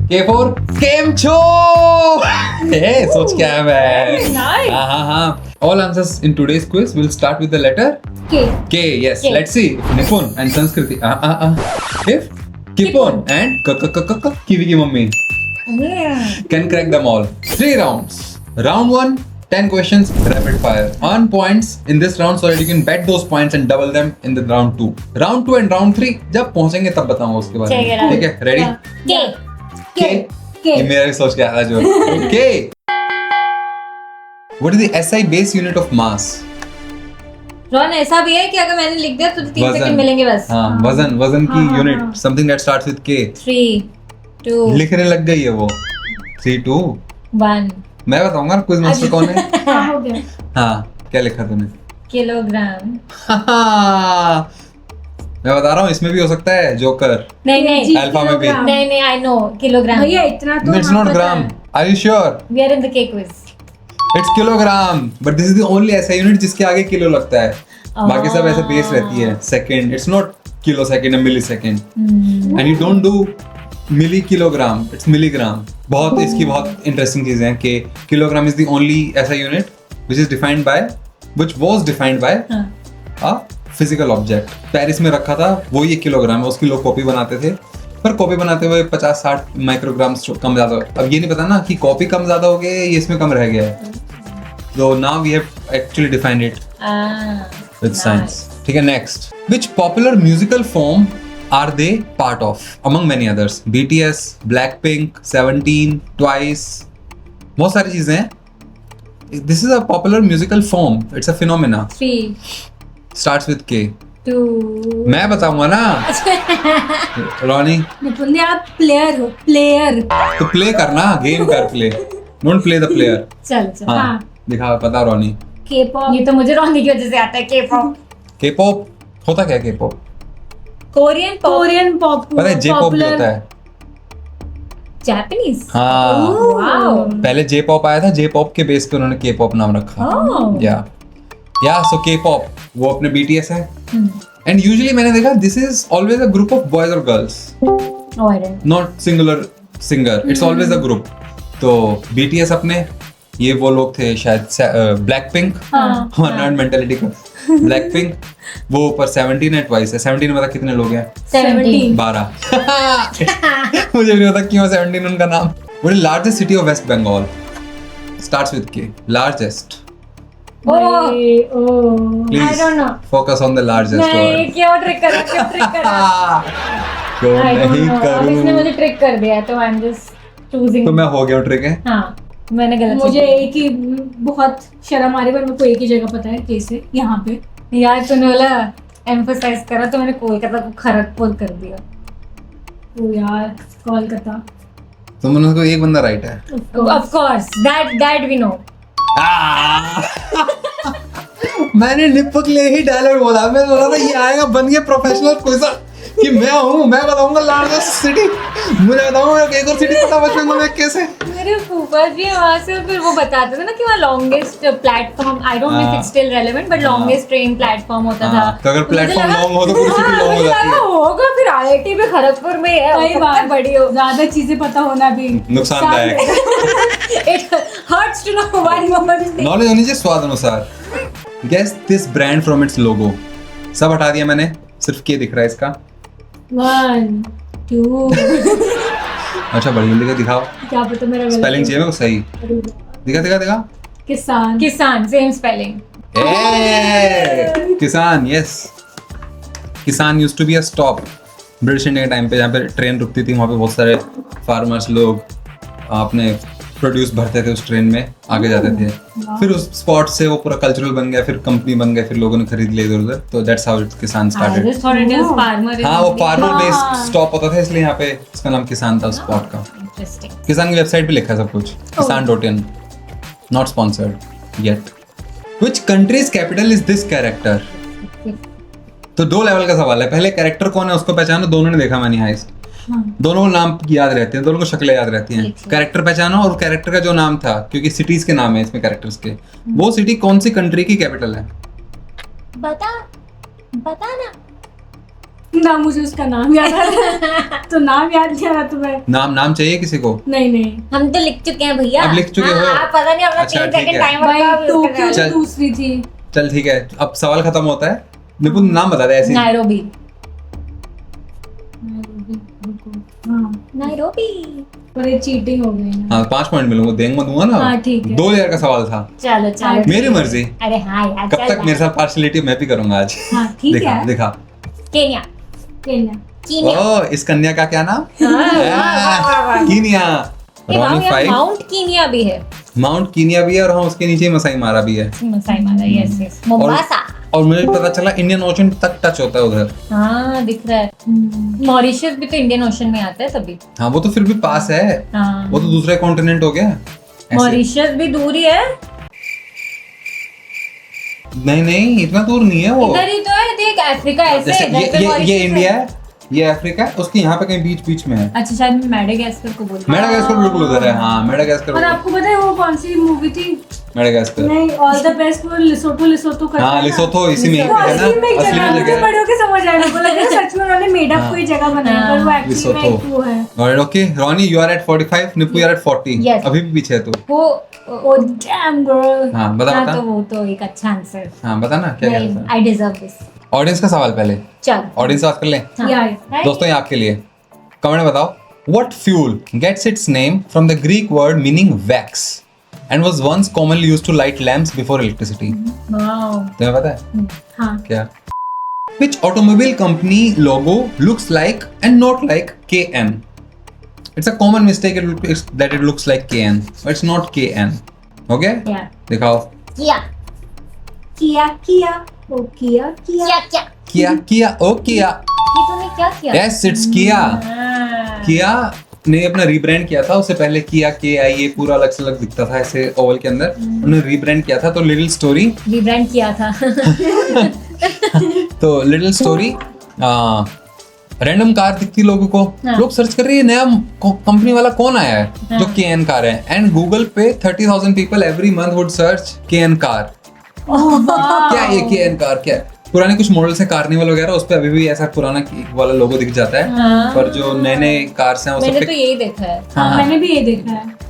K for केमचो। सोच क्या है मैं? Nice. हाँ। All answers in today's quiz will start with the letter K. K. Yes. K. Let's see. Nipun and Sanskriti. If Kipon and Kiwi की mummy can crack them all. 3 rounds. Round 1, 10 questions, rapid fire. Earn points in this round so that you can bet those points and double them in the round 2. Round 2 and round 3 जब पहुंचेंगे तब बताऊंगा उसके बारे में. ठीक है? Ready? K. ये मेरा भी सोच के आया जो. Okay. What is the SI base unit of mass? Ron ऐसा भी है कि अगर मैंने लिख दिया तो 3 वजन. सेकंड मिलेंगे बस. हाँ, वजन की unit. Something that starts with K. 3 2 लिखने लग गई है वो. 3 2 1 मैं बताऊंगा क्विज मास्टर कौन है. हो गया. हाँ, क्या लिखा तूने? किलोग्राम. मैं बता रहा हूँ इसमें भी हो सकता है जोकर. नहीं अल्फा में भी. नहीं आई नो किलोग्राम. भैया इतना तो It's हाँ not पता gram. है. Are you sure? We are in the K quiz. It's kilogram. But this is the only SI unit जिसके आगे किलो लगता है. बाकी सब ऐसे बेस रहती है. Second. It's not kilo second and millisecond. And you don't do milli kilogram. It's milligram. बहुत इसकी बहुत इंटरेस्टिंग चीजें हैं कि kilogram is the only SI unit which is defined by a physical object. Paris में रखा था वो ये किलोग्राम है. उसकी लोग कॉपी बनाते थे. पर कॉपी बनाते हुए 50-60 माइक्रोग्राम कम ज्यादा. अब ये नहीं पता ना कि कॉपी कम ज्यादा हो गया है ये इसमें कम रह गया है. So now we have actually defined it with science. ठीक है, next. Which popular musical form are they part of among many others? BTS, Blackpink, 17, Twice. बहुत सारी चीजें हैं. This is a popular musical form. It's a phenomena. 3 Starts with K. 2 मैं बताऊंगा ना. रोनी निपुण आप प्लेयर हो. प्लेयर. तो प्ले करना. गेम कर play. Don't play the player. चल हाँ. दिखा पता रोनी. K-pop. ये तो मुझे रोनी की वजह से आता है. के-पॉप. K-pop होता क्या है K-pop? Korean pop. Korean pop. पता है J-pop भी होता है. जापानीज. हाँ. वाओ. पहले J-pop आया था. J-pop के बेस पे उन्होंने K-pop नाम रखा. या सो K-pop वो अपने BTS है. एंड यूजुअली मैंने देखा this is always a group of boys और girls. Oh, I don't. Not singular singer. It's always a group. तो BTS अपने ये वो लोग थे शायद. ब्लैक पिंक नॉट मेंटालिटी का. ब्लैक पिंक वो ऊपर 17 है. ट्वाइस है. 17 में पता कितने लोग हैं? 17. 12. मुझे नहीं पता क्यों 17 उनका नाम. What is largest city of West Bengal? Starts with K. Largest. Oh, Please I don't know. focus on the largest नहीं word. क्यों ट्रिक करा. क्यों I don't नहीं know. अब इसने करूं? मुझे ट्रिक कर दिया तो आई एम जस्ट चूजिंग. तो मैं हो गया ट्रिक है. हाँ मैंने गलत मुझे सोचा. एक ही बहुत शर्म आ रही है पर मेरे को एक ही जगह पता है कैसे. यहाँ पे. यार तूने बोला एम्फसाइज करा तो मैंने कोलकाता को खरगपुर कर दिया. ओ यार कोलकाता. तो मैंने उसको एक बंदा राइट है. Of course that we know. मैंने निपक ले ही डायलॉग बोला. मैं बोला था ये आएगा बन गया प्रोफेशनल क्विज़र कि मैं बताऊंगा लार्जेस्ट सिटी. मुझे बताऊंगा एक और सिटी पता वेस्ट बंगाल में कैसे. मेरे फूफा जी वहाँ से फिर वो बताते थे ना कि वहाँ longest platform. I don't know if it's still relevant but longest train platform होता था. तो अगर प्लेटफॉर्म लॉन्ग हो तो पूरी सिटी लॉन्ग हो जाती है. होगा फिर IIT भी खड़गपुर में है. सही बात. बड़ी हो. ज्यादा चीजें पता होना भी नुकसानदायक. It hurts to know one more thing. Knowledge होनी चाहिए स्वाद अनुसार. Guess this brand from its logo. सब हटा दिया मैंने. सिर्फ के दिख रहा है इसका. 1 2. अच्छा बड़ी जल्दी का दिखाओ. क्या पता मेरा गलत स्पेलिंग चाहिए मेरे को सही. दिखा. किसान. किसान सेम स्पेलिंग. किसान. Yes. Kisan used to be a stop British India के टाइम पे जहाँ पे ट्रेन रुकती थी. वहाँ पे बहुत सारे फार्मर्स लोग अपने प्रोड्यूस भरते थे उस ट्रेन में. आगे जाते थे. फिर उस स्पॉट से वो पूरा कल्चरल बन गया. फिर कंपनी बन गया. फिर लोगों ने खरीद लिया इधर उधर. तो दैट्स हाउ किसान I started. just thought it is farmer. हाँ वो फार्मर बेस्ड स्टॉप होता था इसलिए यहाँ पे इसका नाम किसान था स्पॉट का. Interesting. किसान की वेबसाइट पे लिखा है सब कुछ. kisan.in. Not sponsored yet. Which countries capital is this character? तो 2 लेवल का सवाल है. पहले कैरेक्टर कौन है उसको पहचानो. दोनों ने देखा मनी हाइस्ट. दोनों नाम याद रहते हैं. दोनों को शक्लें याद रहती हैं. कैरेक्टर पहचानो और कैरेक्टर का जो नाम था क्योंकि सिटीज के नाम है इसमें कैरेक्टर्स के. वो सिटी कौन सी कंट्री की कैपिटल है? बता ना. ना मुझे उसका नाम याद आ रहा तो नाम याद नहीं आ रहा तुम्हें। नाम चाहिए किसी को? नहीं हम तो लिख चुके हैं भैया। अब लिख चुके हो? आप पता नहीं अपना अच्छा, 3 ठीक सेकंड है। टाइमर भाई का use टोक्यो करने तो चल। दूसरी थी। चल ठीक है, अब सवाल खत्म होता है। निपुण नाम बता दे ऐसे वाले। ही। नायरोबी। हाँ नायरोबी। पर ये चीटिंग हो गई ना। हाँ 5 पॉइंट मिलूंगा, दूंगा ना। हाँ, ठीक है। 2000 का सवाल था। चलो चलो। मेरी मर्जी। अरे हाँ यार कब चल तक मेरे साथ पार्शलिटी मैं भी करूंगा आज। हाँ ठीक दिखा है। दिखा। केन्या। केन्या। कीनिया। ओ इस कन्या का क्या नाम? हाँ, कीनिया। रॉनी 5। माउंट कीनिया भी है। माउंट कीनिया भी है और हाँ उसके नीचे ही मसाई मारा भी है। मसाई मारा, यस यस। मोम्बासा। और मुझे पता चला इंडियन ओशन तक टच होता है उधर। हाँ दिख रहा है। मॉरिशस भी तो इंडियन ओशन में आता है तभी। हाँ वो तो फिर भी पास है। हाँ वो तो दूसरा कॉन्टिनेंट हो गया ऐसे। मॉरिशस भी दूर ही है। नहीं नहीं इतना दूर नहीं है वो। इधर ही तो है, देख अफ्रीका ऐसे जैसे इधर पे ये मॉरिशस इंडिया है, ये अफ्रीका है, उसके यहाँ पे कहीं बीच बीच में है। अच्छा शायद मैं मेडागास्कर को बोल रही मेडागास्कर बिल्कुल उधर है। हाँ मेडागास्कर। और आपको पता है वो कौन सी मूवी थी? मेडागास्कर। नहीं ऑल द बेस्ट वो लिसोटो करता हाँ है ना। लिसोथो इसी में ही वो है ना, असली में एक असली जगह में मुझे जगह है। बड़े होके समझ आया। मेरे को लगा सच में उन्होंने मेड अप हाँ। कोई जगह बनाई पर वो एक्चुअली में लिसोथो। एक वो है। Alright, okay. Ronnie, you are at 45. Nipu, you are at 40. Yes. अभी भी पीछे है तू। वो ओ डैम गर्ल। हाँ बता हाँ बता। तो वो तो एक अच्छा आंसर। हाँ बता ना क्या नहीं कहता है। I deserve this. ऑडियंस का सवाल पहले। चल ऑडियंस बात कर ले। हाँ। या दोस्तों ये आपके लिए। कमेंट में बताओ। What fuel gets its name from the Greek word meaning wax and was once commonly used to light lamps before electricity? Wow. तुम्हें पता है हाँ क्या? Which automobile company logo looks like and not like KN? It's a common mistake that it looks like KN, but it's not KN. Okay? या दिखाओ। किया किया किया ओ किया किया क्या किया किया ओ किया। ये तूने क्या किया? यस इट्स किया। हाँ। किया ने अपना रीब्रांड किया था। उससे पहले किया के आई ये पूरा अलग से अलग दिखता था ऐसे ओवल के अंदर। उन्होंने रीब्रांड किया था। तो लिटिल स्टोरी रिब्रांड किया था। तो लिटिल स्टोरी रैंडम कार दिखती लोगों को। हाँ। लोग सर्च कर रहे हैं नया कंपनी वाला कौन आया है हाँ। जो KN कार है। एंड गूगल पे 30,000 people every month would search KN car. क्या ये KN कार क्या है? पुराने कुछ मॉडल्स हैं कार्निवल वगैरह, उस पे अभी भी ऐसा पुराना वाला लोगो दिख जाता है। हाँ। पर जो नए नए कार्स हैं वो सब मैंने पे तो यही देखा है। हाँ। मैंने भी ये देखा है।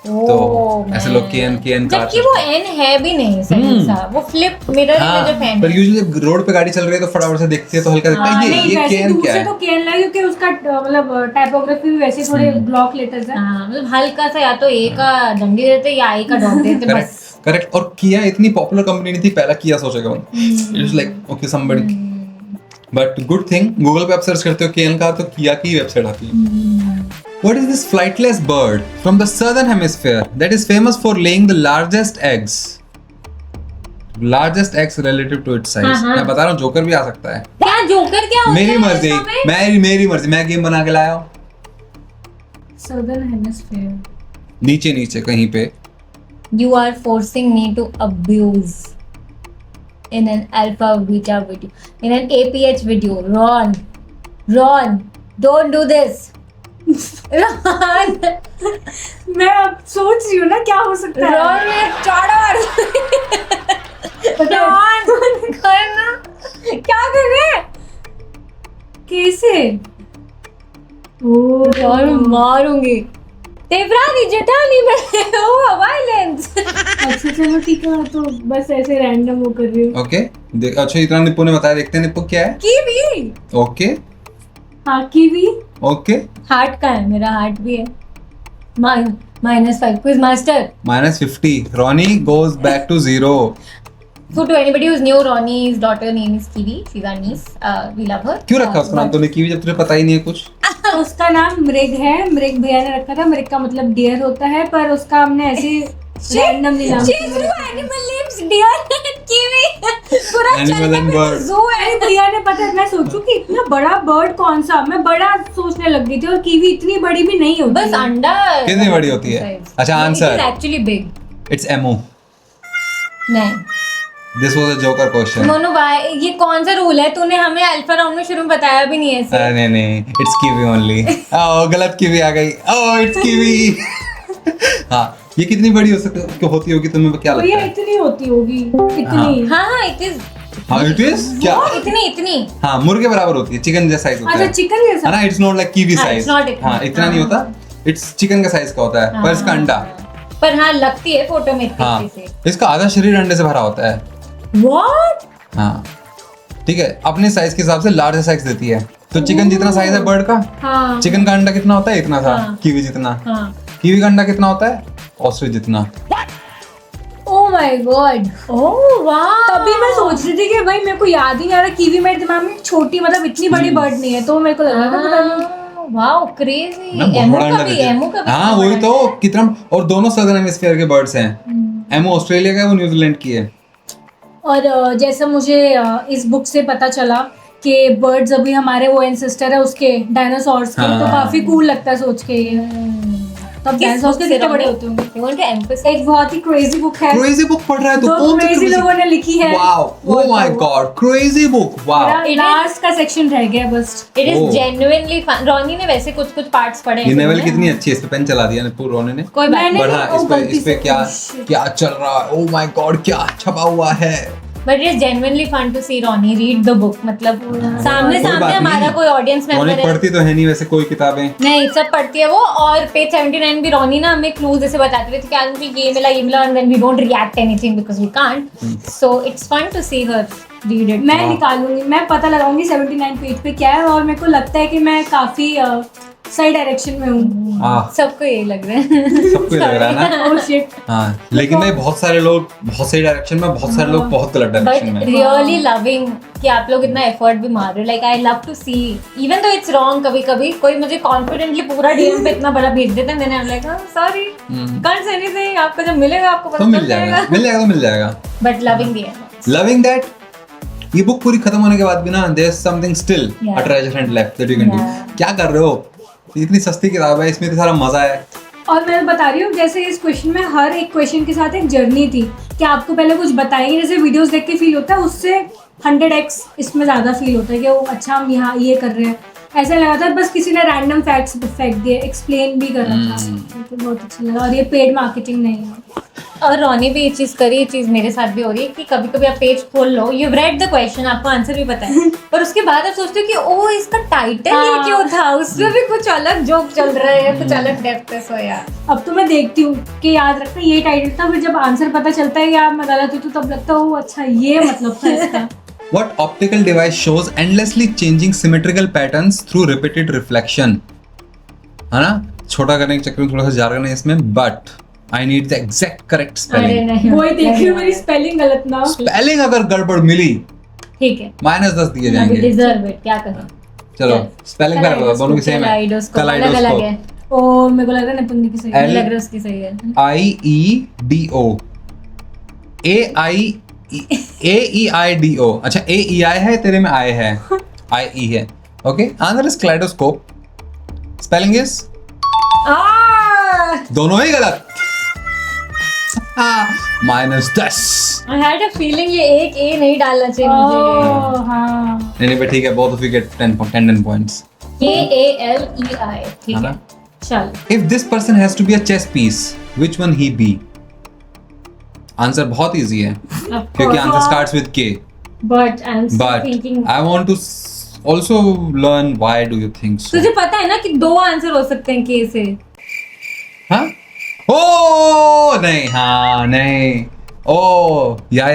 तो ओह, ऐसे मैं- लोग KN कार। जबकि वो एन है भी नहीं सही सा, वो फ्लिप मिरर में जो फैन पर है। यूजुअली रोड पे गाड़ी चल रही है तो फटाफट से देखते हैं तो हल्का दिखता है नहीं ये वैसे KN दूर क्या से है। तो केन लगा क्योंकि उसका मतलब टाइपोग्राफी भी वैसे थोड़े ब्लॉक लेटर्स है। हाँ मतलब हल्का सा या तो ए का डंडी देते या आई का डॉट देते करेक्ट बस। करेक्ट। और किया इतनी पॉपुलर कंपनी नहीं थी, पहला किया सोचेगा it was like okay somebody. But good thing Google पे आप सर्च करते हो KN कार तो किया की वेबसाइट आती है। What is this flightless bird from the southern hemisphere that is famous for laying the largest eggs? Largest eggs relative to its size. हाँ। मैं बता रहा हूँ जोकर भी आ सकता है। क्या जोकर क्या होता मेरी है मर्जी, इसमें? मेरी मर्जी, मैं गेम बना के लाया हूँ। Southern hemisphere. नीचे नीचे कहीं पे। You are forcing me to abuse in an alpha beta video, in an APH video. Ron, don't do this. Ron, मैं अब सोच रही हूँ ना क्या हो सकता है। Ron ने चाड़ा मार Ron, करना क्या कर रहे हैं? कैसे? ओ Ron मारूंगी। देवरानी जेठानी में वो वायलेंस। अच्छा चलो ठीक है तो बस ऐसे रैंडम वो कर रही हूँ। ओके अच्छा इतना निप्पू ने बताया, देखते हैं निप्पू क्या है। कीवी। ओके हाँ कीवी। ओके हार्ट का है, मेरा हार्ट भी है। -5 quiz master. -50 Ronnie goes back to 0। So to anybody who's new, Ronnie's daughter name is Kiwi. She's our niece. We love her. क्यों रखा उसका नाम तूने कीवी जब तुझे पता ही नहीं है कुछ? उसका नाम मृग है। मृग भैया ने रखा था। मृग का मतलब डियर होता है पर उसका हमने ऐसे रैंडमली नाम She threw animal names deer and Kiwi. पूरा Animal and bird. zoo है। अरे भैया ने पता है मैं सोचू कि इतना बड़ा बर्ड कौन सा, मैं बड़ा सोचने लग गई थी और कीवी इतनी बड़ी भी नहीं होती। बस अंडा कितनी बड़ी होती है? अच्छा, answer. Actually big. It's emu। नहीं This was a joker question। Monu भाई ये कौन सा रूल है? तूने हमें अल्फा राउंड में शुरू में बताया भी नहीं है ऐसे। नहीं नहीं इट्स कीवी ओनली। ओह गलत कीवी आ गई। Oh it's kiwi. हाँ ये कितनी बड़ी हो सकती होती होगी तुम्हें क्या लगता भैया है? इतनी होती होगी हाँ। इतनी। हाँ हाँ इट इज हाँ इट इज क्या, इतनी हाँ मुर्गे बराबर होती है, चिकन जैसा साइज होता अच्छा है चिकन जैसा। है ना, इट्स नॉट लाइक कीवी हाँ, साइज, it's not इतना। हाँ इतना नहीं होता, इट्स चिकन का साइज का होता है, पर इसका अंडा, पर हाँ लगती है फोटो में इतनी हाँ अच्छी से। इसका आधा शरीर अंडे से भरा होता है। What? हाँ ठीक है, अपने साइज के हिसाब से लार्ज साइज देती है, तो चिकन जितना साइज है बर्ड का, हाँ चिकन का अंडा कितना होता है, इतना था, हाँ। कीवी जितना, हाँ। कीवी का अंडा कितना होता है, ऑस्ट्रिच जितना। ओह माय गॉड। ओह वाह। तभी मैं सोच रही थी कि भाई मेरे को याद ही नहीं आ रहा, कीवी मेरे दिमाग में छोटी मतलब इतनी बड़ी बर्ड नहीं है, तो मेरे को लगा था पता नहीं। Wow crazy. ना बहुत एमू बड़ा का अंडा भी, देती है। एमू का भी। हाँ वही तो, कितना, और दोनों सदर्न हेमिस्फीयर के बर्ड्स हैं, एमो ऑस्ट्रेलिया का है, वो न्यूजीलैंड की है। और जैसा मुझे इस बुक से पता चला कि बर्ड्स अभी हमारे वो एंसेस्टर है उसके डायनासोर्स के, तो हाँ। काफी कूल लगता है सोच के ये। तब डायनासोर्स के कितने बड़े होते होंगे। You want to emphasize? एक बहुत ही क्रेजी बुक है, क्रेजी बुक पढ़ रहा है तो दो कौन सी क्रेजी crazy- लोगों ने लिखी है। Wow, oh my God, crazy book, wow. It is- last का सेक्शन रह गया बस। It is Oh. genuinely fun. रोनी ने वैसे कुछ पार्ट्स पढ़े हैं ये नोवेल इसमें। कितनी अच्छी है, इस पे पेन चला दिया पूरा रोने ने। कोई बात मैंने- नहीं। बढ़ा, ओ, इस पे गलती से- क्या oh, shit. क्या चल रहा है, ओह माय गॉड क्या छपा हुआ है। But it is genuinely fun to see Ronnie read the book. मतलब सामने कोई सामने बात हमारा नहीं। कोई ऑडियंस रोनी मेंबर है। पढ़ती तो है नहीं वैसे कोई किताबें। नहीं, सब पढ़ती है वो। और पेज 79 भी रोनी ना हमें क्लूज ऐसे बताती रहती है कि आज मुझे ये मिला and then we don't react anything because we can't. So it's fun to see her read it. मैं निकालूंगी, मैं पता लगाऊंगी 79 पेज पे क्या है, और मेरे को लगता है कि मैं काफी सही डायरेक्शन में हूँ। सबको यही लग रहा है। सबको लग रहा है ना। Oh shit. हाँ लेकिन भाई बहुत सारे लोग बहुत सही डायरेक्शन में, बहुत सारे लोग बहुत गलत डायरेक्शन बट में। रियली लविंग कि आप लोग इतना एफर्ट भी मार रहे हो। Like I love to see even though it's wrong. कभी कभी कोई मुझे कॉन्फिडेंटली पूरा डीएम पे इतना बड़ा भेज देता है, मैंने like sorry can't say anything, आपको जब मिलेगा आपको तो पता मिल चल जाएगा, जाएगा। मिल जाएगा तो मिल जाएगा। But loving the loving that ये बुक पूरी खत्म होने के बाद भी ना there is something still Yeah. A treasure hunt left that you can do. Yeah. क्या कर रहे हो, इतनी सस्ती किताब है, इसमें तो सारा मजा है। और मैं बता रही हूँ जैसे इस क्वेश्चन में हर एक क्वेश्चन के साथ एक जर्नी थी कि आपको पहले कुछ बताएंगे, जैसे वीडियोस देख के फील होता है उससे 100x इसमें ज़्यादा फील होता है कि वो अच्छा हम यहाँ ये कर रहे हैं, ऐसा लगा था बस किसी ने रैंडम फैक्ट्स फेंक दिए, एक्सप्लेन भी कर रहा था, तो बहुत अच्छा लगा। और ये पेड मार्केटिंग नहीं है। और रोनी भी ये चीज करी, ये चीज मेरे साथ भी हो रही है कि कभी कभी आप पेज खोल लो, यू रेड द क्वेश्चन, आपको आंसर भी पता है, पर उसके बाद आप सोचते हो कि ओ इसका टाइटल ये हाँ। क्यों था, उसमें भी कुछ अलग जोक चल रहा है, कुछ अलग डेप्थ है। सो यार अब तो मैं देखती हूँ कि याद रखना ये टाइटल था, फिर जब आंसर पता चलता है यार मैं गलत हूँ तो तब लगता है ओ अच्छा ये मतलब था इसका। What optical device shows endlessly changing symmetrical patterns through repeated reflection? है ना, छोटा करने के चक्कर में थोड़ा सा jargon है इसमें, but I need the exact correct अरे spelling. नहीं, वही देख रही हूँ मेरी स्पेलिंग गलत ना हो। Spelling अगर गड़बड़ मिली ठीक है, -10 दिए अभी जाएंगे। डिजर्व इट, क्या करें। चलो स्पेलिंग क्या बताओ, दोनों की सेम है। Kaleidoscope अलग अलग है, ओ मेरे को लग रहा है निपुण की सही है। L- लग रहा है उसकी सही है। IEDO AEIDO। अच्छा AEI है, तेरे में I है, IE है। Okay, answer is kaleidoscope. Spelling is दोनों ही गलत। -10। I had a feeling ये एक ए नहीं डालना चाहिए मुझे। ओह हाँ। नहीं but ठीक है, both of you get 10 points। KALEI, ठीक है है, ना? चल। If this person has to be a chess piece, which one he be? Answer बहुत इजी है क्योंकि answer starts with K. But I'm still But thinking। I want to also learn why do you think so? तुझे पता है ना कि दो answer हो सकते हैं के से। हाँ? ओ नहीं, हाँ नहीं, ओ या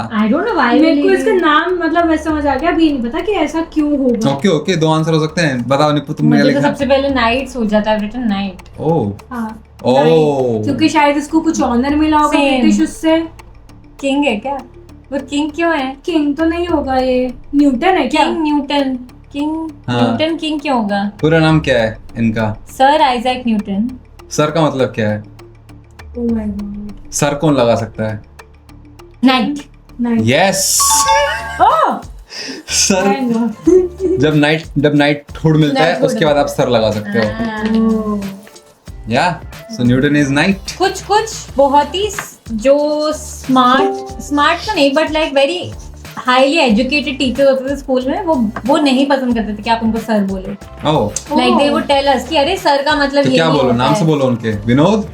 I don't know why। मेरे को इसका नाम मतलब वैसे समझ आ गया, अभी नहीं पता कि ऐसा क्यों होगा। ओके ओके, दो आंसर हो सकते हैं। बताओ निपु, तुमने क्या मुझे तो लिखा? सबसे पहले नाइट सोच जाता है, रिटन नाइट। ओ हाँ ओ क्योंकि शायद इसको कुछ ऑनर मिला होगा Same। ब्रिटिश उससे। किंग है क्या? वो किंग क्यों है? किंग तो नहीं होगा, ये न्यूटन है क्या? King Newton. किंग हाँ। न्यूटन किंग क्यों होगा? पूरा नाम क्या है इनका? Sir Isaac Newton. सर का मतलब क्या है? ओह माय गॉड। सर कौन लगा सकता है? Night. Night. Yes oh sir. जब नाइट हुड मिलता है Knighthood। उसके बाद आप सर लगा सकते हो। या सो न्यूटन इज नाइट। कुछ बहुत ही जो स्मार्ट तो नहीं but like very highly educated teacher होते थे स्कूल में, वो नहीं पसंद करते थे कि आप उनको सर बोले। Oh like they would tell us कि अरे सर का मतलब तो ये क्या नहीं बोलो, होता नाम है। से बोलो उनके। विनोद।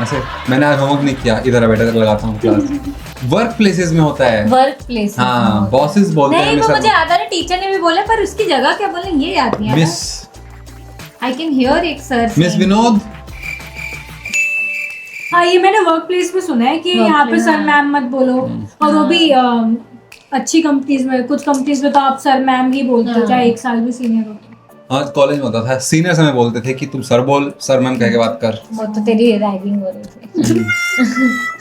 ऐसे मैंने आज होमवर्क नहीं किया, इधर आ बेटा, लगाता हूँ क्लास। वर्क प्लेसेस में होता है। Work place. हाँ, बॉसेस बोलते हैं नहीं, वो हमेशा। मुझे याद आ रहा है, टीचर ने भी बोला, पर उसकी जगह क्या बोले ये याद नहीं आ रहा। मिस आई कैन हियर एक सर। मिस विनोद। हाँ, ये मैंने वर्क प्लेस में सुना है कि यहाँ पे Workplace, सर हाँ। मैम मत बोलो, और वो भी अच्छी कंपनीज में, कुछ कंपनीज में तो आप सर मैम ही बोलते हो, हाँ। चाहे 1 साल भी सीनियर हो। हाँ, कॉलेज में होता था, सीनियर्स हमें बोलते थे कि तुम सर बोल, सर मैम कह के बात कर। वो तो तेरी रैगिंग हो रही थी।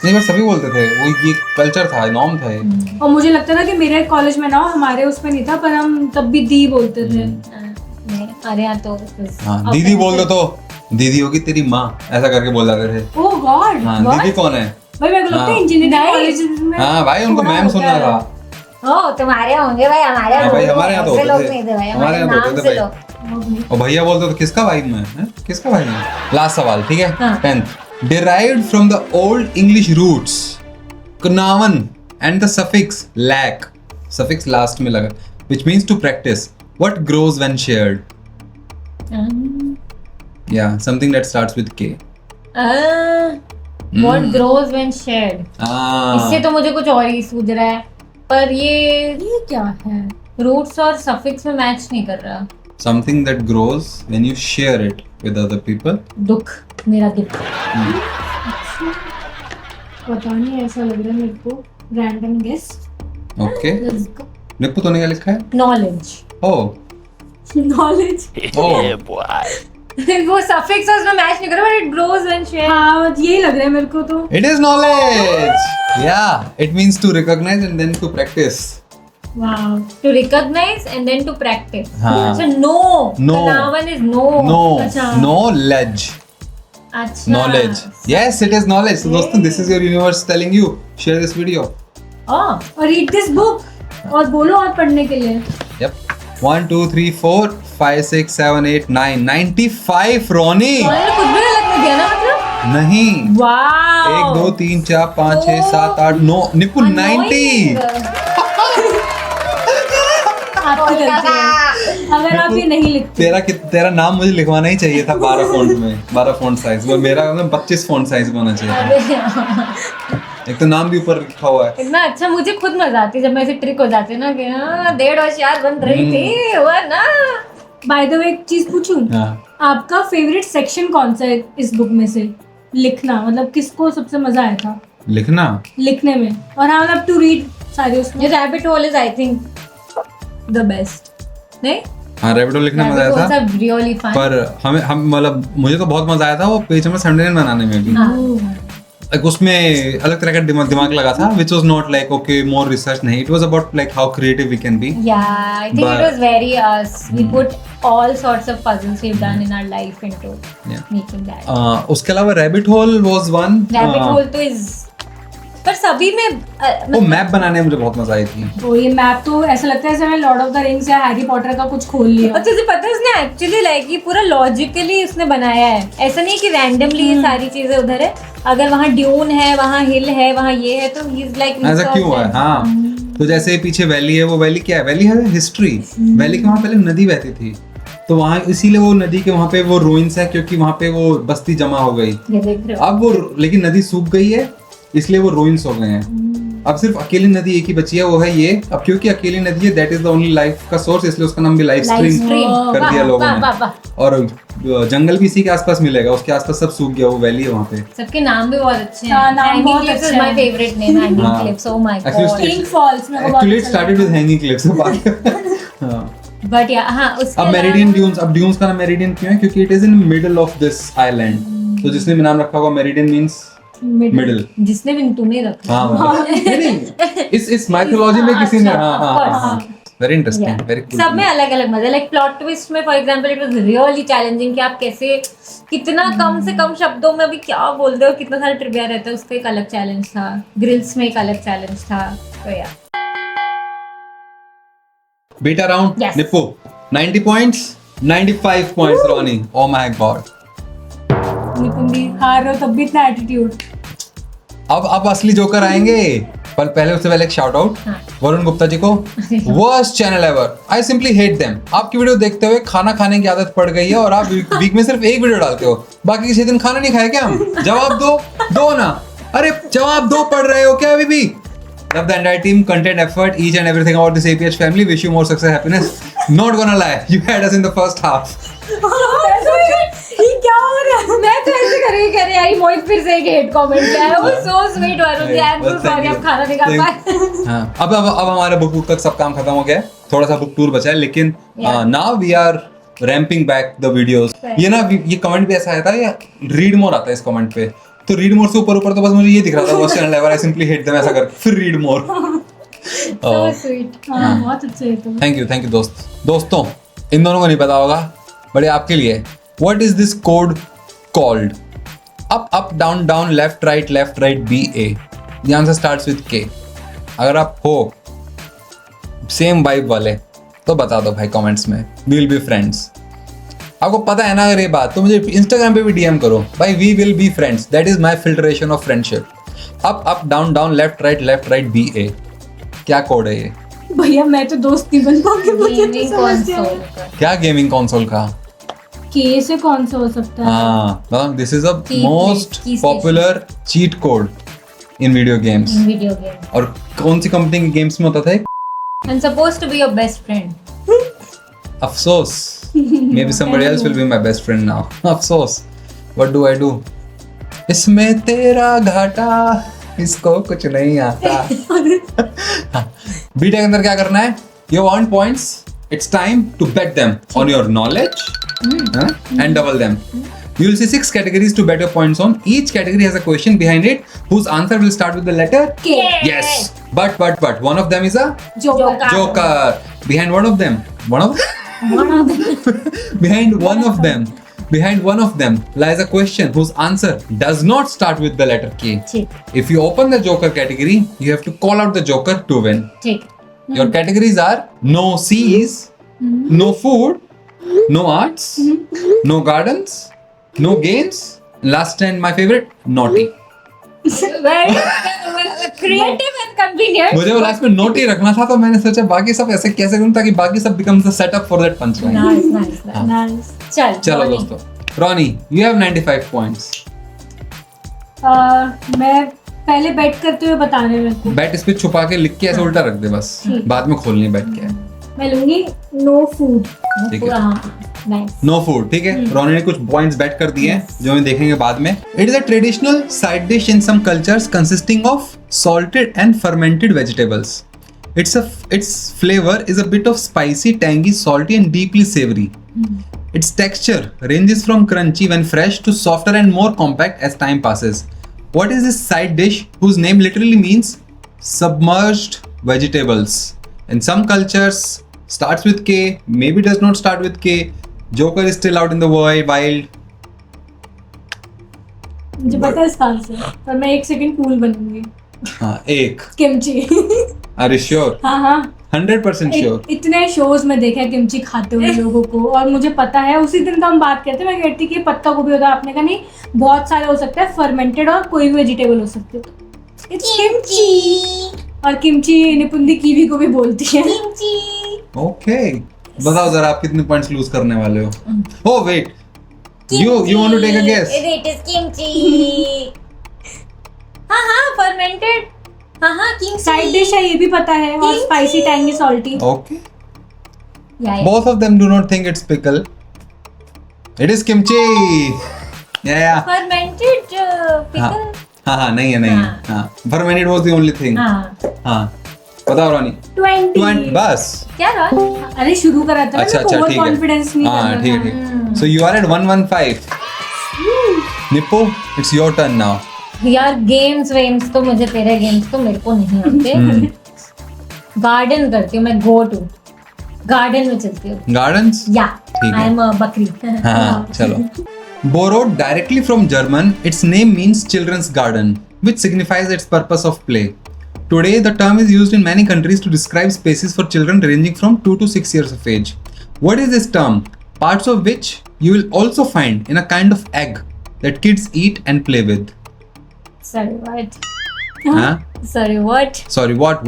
नहीं, बस सभी बोलते थे, वो ये कल्चर था, नॉर्म था ये। और मुझे लगता था कि मेरे कॉलेज में ना, हमारे उसमें नहीं था, पर हम तब भी दी बोलते थे। नहीं, अरे यहाँ तो हाँ, दीदी बोल दो तो दीदी होगी तेरी माँ, ऐसा करके बोल जाते थे। ओह गॉड, हाँ, दीदी कौन है? भाई मेरे को लगता है हाँ। इंजीनियरिंग कॉलेज में हाँ भाई, उनको थोड़ा मैम होता सुनना है। था। ओ तुम्हारे होंगे भाई, हमारे हाँ भाई, हमारे यहाँ तो ऐसे होते लोग थे। नहीं थे भाई, हमारे हमारे यहाँ तो नाम होते से थे तो। भाई। और भैया बोलते तो किसका भाई में है? किसका भाई में? लास्ट सवाल, ठीक है? हाँ। 10th, derived from the old English roots kunavan and the suffix lack, suffix last में लगा, which means to practice. What grows when shared? Yeah, something that starts with K. What grows when shared? इससे Ah, तो मुझे कुछ और ही सूझ रहा है, पर ये क्या है? रूट्स और सफिक्स में मैच नहीं कर रहा। something that grows when you share it with other people. दुख, मेरा दुख। पता नहीं, ऐसा लग रहा है मेरे को। Random guess. Okay. निप्पू तूने क्या लिखा है? नॉलेज। Oh, knowledge. oh. वो सफिक्स और उसमें मैच नहीं कर रहा, but it grows when shared। हाँ, यही लग रहा है मेरे को तो। It is knowledge. Yeah, it means to recognize and then to practice. वाह। To recognize and then to practice। हाँ. So no, No. the noun one is no। No, अच्छा। knowledge. अच्छा। Knowledge. Yes, it is knowledge. So दोस्तों, this is your universe telling you. Share this video. Oh, और read this book, और बोलो और पढ़ने के लिए। Yep. 1, 2, 3, 4, 5, 6, 7, 8, 9, 95, रोनी. मैंने कुछ भी गलत नहीं दिया ना, मतलब। नहीं. वाओ। 1, 2, 3, 4, 5, 6, 7, 8, 9. निप्पू 90. आपकी गलती है, अगर आप ये नहीं लिखते। तेरा नाम मुझे लिखवाना ही चाहिए था 12 फॉन्ट में, 12 फॉन्ट साइज। वो मेरा 25 फॉन्ट साइज में होना चाहिए था। अरे यार, एक तो नाम भी ऊपर लिखा हुआ है। इतना अच्छा, मुझे खुद मजा आती है जब मैं ऐसे ट्रिक हो जाती है ना कि हाँ 1.5 होशियार बन रही थी वो ना। बाय द वे, एक चीज पूछूं, हाँ। आपका फेवरेट सेक्शन कौन सा है इस बुक में से? लिखना, मतलब किसको सबसे मजा आया था लिखना? लिखने में? और हाँ, मतलब टू रीड सारे उसमें। ये rabbit hole is I think the best. नहीं, हाँ, रैपिडो लिखने में मजा आया था, रियली फन। पर हम मतलब मुझे तो बहुत मजा आया था वो पेज नंबर 79 बनाने में भी। Like, उसमें अलग तरह का दिमाग लगा था, which was not like okay more research, नहीं, it was about like how creative we can be. Yeah, I think But- it was very us. We put all sorts of puzzles we've done in our life into Yeah. making that. उसके अलावा rabbit hole was one. Rabbit hole तो is, पर सभी में वो map बनाने में मुझे बहुत मजा आई थी। तो ये मैप तो ऐसा लगता है जैसे मैं लॉर्ड ऑफ द रिंग्स या हैरी पॉटर का कुछ खोल लिया। और तुझे पता है उसने एक्चुअली लाइक ये पूरा लॉजिकली उसने बनाया है, ऐसा नहीं कि रैंडमली ये सारी चीजें उधर है। अगर वहाँ ड्यून है, वहाँ हिल है, वहाँ ये है, तो ही इज लाइक ऐसा क्यों है? हाँ, तो जैसे पीछे वैली है, वो वैली क्या है? वैली है हिस्ट्री। वैली के वहाँ पहले नदी बहती थी, तो वहाँ इसीलिए वो नदी के वहाँ पे वो रूइंस है, क्योंकि वहाँ पे वो बस्ती जमा हो गई। ये देख रहे हो। अब वो लेकिन नदी सूख गई है, इसलिए वो रूइंस हो गए हैं। अब सिर्फ अकेली नदी एक ही बची है, वो है ये। अब क्योंकि अकेली नदी है, that is the only life का सोर्स, इसलिए उसका नाम भी लाइफ स्ट्रीम कर दिया लोगों ने। और जंगल भी इसी के आसपास मिलेगा, उसके आसपास सब सूख गया, वो वैली है वहाँ पे। सबके नाम भी बहुत अच्छे हैं। हाँ, नाम Hanging बहुत Cliffs अच्छे is my हैं। favorite name, Hanging हाँ। Cliffs, oh my Actually, god। King falls में actually it started with hanging cliffs. हाँ। बट या हाँ, उसके अब मेरिडियन ड्यून्स, अब ड्यून्स का नाम मेरिडियन क्यों है? क्योंकि it is in middle of this island, तो जिसने भी नाम रखा होगा मेरिडियन मींस मिडल। जिसने भी तूने रखा। हाँ, नहीं, इस माइथोलॉजी में किसी ने, हाँ, वेरी इंटरेस्टिंग, वेरी कूल। सब में अलग अलग मजा। लाइक प्लॉट ट्विस्ट में for example it was really challenging कि आप कैसे कितना कम से कम शब्दों में अभी क्या बोल रहे हो, कितना सारा ट्रिविया रहता है, उसका एक अलग चैलेंज था। ग्रिल्स में एक अलग चैलेंज था, तो या beat around Yes. Nippu 90 points, 95 points Ronnie. Oh my god. तुम भी हार रहे हो तब भी इतना एटीट्यूड। अब असली जोकर आएंगे, पर पहले उससे पहले एक शाउट आउट हाँ। वरुण गुप्ता जी को। Worst channel ever, I simply hate them. आपकी वीडियो देखते हुए खाना खाने की आदत पड़ गई है और आप वीक में सिर्फ एक वीडियो डालते हो, बाकी किसी दिन खाना नहीं खाए क्या हम? जवाब दो ना। अरे जवाब दो, पढ़ रहे हो क्या अभी भी? Love the entire team, content, effort, each and everything about this APH family. Wish you more success, happiness. Not gonna lie, you had us in the first half. ये क्या हो रहा है? मैं तो ऐसे करके कह रही यार मोहित फिर से एक हेट कमेंट किया है। वो so sweet Varun, I am so sorry आप खाना नहीं खा पाए। हाँ, अब हमारा बुक तक सब काम खत्म हो गया है, थोड़ा सा बुक टूर बचा है, लेकिन now we are ramping back the videos. ये ना ये कमेंट भी ऐसा आया था, ये रीड मोर आता है इस कमेंट पे, तो रीड मोर से ऊपर तो बस मुझे ये दिख रहा था watch channel level, I simply hate them ऐसा कर, फिर रीड मोर। So sweet. हाँ, बहुत अच्छे है तुम। थैंक यू दोस्तों, इन दोनों को नहीं पता होगा, बड़े आपके लिए। What is this code called? Up down down left right B A. The answer starts with K. अगर आप हो सेम वाइब वाले तो बता दो भाई कमेंट्स में, वी विल बी फ्रेंड्स। आपको पता है ना अगर ये बात, तो मुझे इंस्टाग्राम पे भी डीएम करो भाई, we will be friends, that is my filtration of friendship. Up down down left right B A. क्या कोड है ये? भैया मैं तो दोस्त नहीं बन पाऊंगी, मुझे तो गेमिंग समझ नहीं आ कंसोल रहा। का। क्या गेमिंग कंसोल का? के से कौन सा हो सकता है? हाँ, this is a Key most play, key popular cheat code in video games. Video game. और कौन सी कंपनी के गेम्स में होता था? I am supposed to be your best friend. अफसोस, maybe somebody else will be my best friend now. अफसोस, what do I do? इसमें तेरा घाटा, इसको कुछ नहीं आता। बीटेक अंदर क्या करना है? You want points? It's time to bet them on your knowledge and double them. You will see 6 categories to bet your points on. Each category has a question behind it whose answer will start with the letter के। Yes. But one of them is a joker. joker. Behind one of them behind one of them lies a question whose answer does not start with the letter K. ठीक If you open the joker category, you have to call out the joker to win. ठीक। Your categories are no seas, no food, no arts, no gardens, no games, last and my favorite, naughty. Creative and convenient. मुझे वो last में naughty रखना था, तो मैंने सोचा बाकी सब ऐसे कैसे करूं ताकि बाकी सब becomes the setup for that punchline. Nice. Nice. चलो चलो दोस्तों, रॉनी, you have 95 points. मैं पहले बैट करते हुए बताने में को। बैट इस पे छुपा के लिख के ऐसे उल्टा रख दे बस, बाद में खोलनी बैट क्या है। मैं लूंगी नो फूड। ठीक है, नाइस। No food. ठीक है, रोनी ने कुछ पॉइंट्स बैट कर दिए हैं जो हम देखेंगे बाद में। It is a traditional side dish in some cultures consisting of salted and fermented vegetables. Its flavor is a bit of spicy, tangy, salty and deeply savory. Its texture ranges from crunchy when fresh to softer and more compact as time passes. What is this side dish whose name literally means submerged vegetables? In some cultures starts with K, maybe does not start with K. Joker is still out in the wild. मुझे पता है इसका answer, पर मैं एक second cool बनूंगी। हाँ, एक। Kimchi. Are you sure? हाँ 100% sure. इतने शोज में देखा है किमची खाते हुए लोगों को, और मुझे पता है। उसी दिन तो हम बात करते, मैं कहती कि पत्ता गोभी होता है, आपने कहा नहीं, बहुत सारे हो सकता है, फर्मेंटेड और कोई भी वेजिटेबल हो सकते है। It's kimchi. और किमची निपुंदी कीवी को भी बोलती है। Okay. बताओ जरा आप कितने पॉइंट्स लूज करने वाले हो? Oh wait. You want to take a guess? It is kimchi. हाँ fermented. हाँ kimchi. साइड डिश है, ये भी पता है, और Kimchi. Spicy, tangy, salty. Okay. Yeah. Both of them do not think it's pickle. It is kimchi. Yeah. Fermented pickle. हाँ, नहीं है। हाँ. Fermented was the only thing. हाँ. बताओ रानी। 20। बस। क्या रहा? अरे शुरू करा था, अच्छा, ओवर ठीक है। कॉन्फिडेंस नहीं हाँ, करना ठीक था। है। So you are at 115. Nippon, it's your turn now. यार गेम्स तो मुझे तेरे गेम्स तो मेरे को नहीं आते। गार्डन करती हूँ मैं, गो टू गार्डन में चलती हूँ। Gardens? या ठीक है। आई एम बकरी। हाँ, चलो। Borrowed directly from German, its name means children's garden, which signifies its purpose of play. Today, the term is used in many countries to describe spaces for children ranging from 2 to 6 years of age. What is this term? Parts of which you will also find in a kind of egg that kids eat and play with. Sorry, what? Huh? Sorry, what? Sorry, what?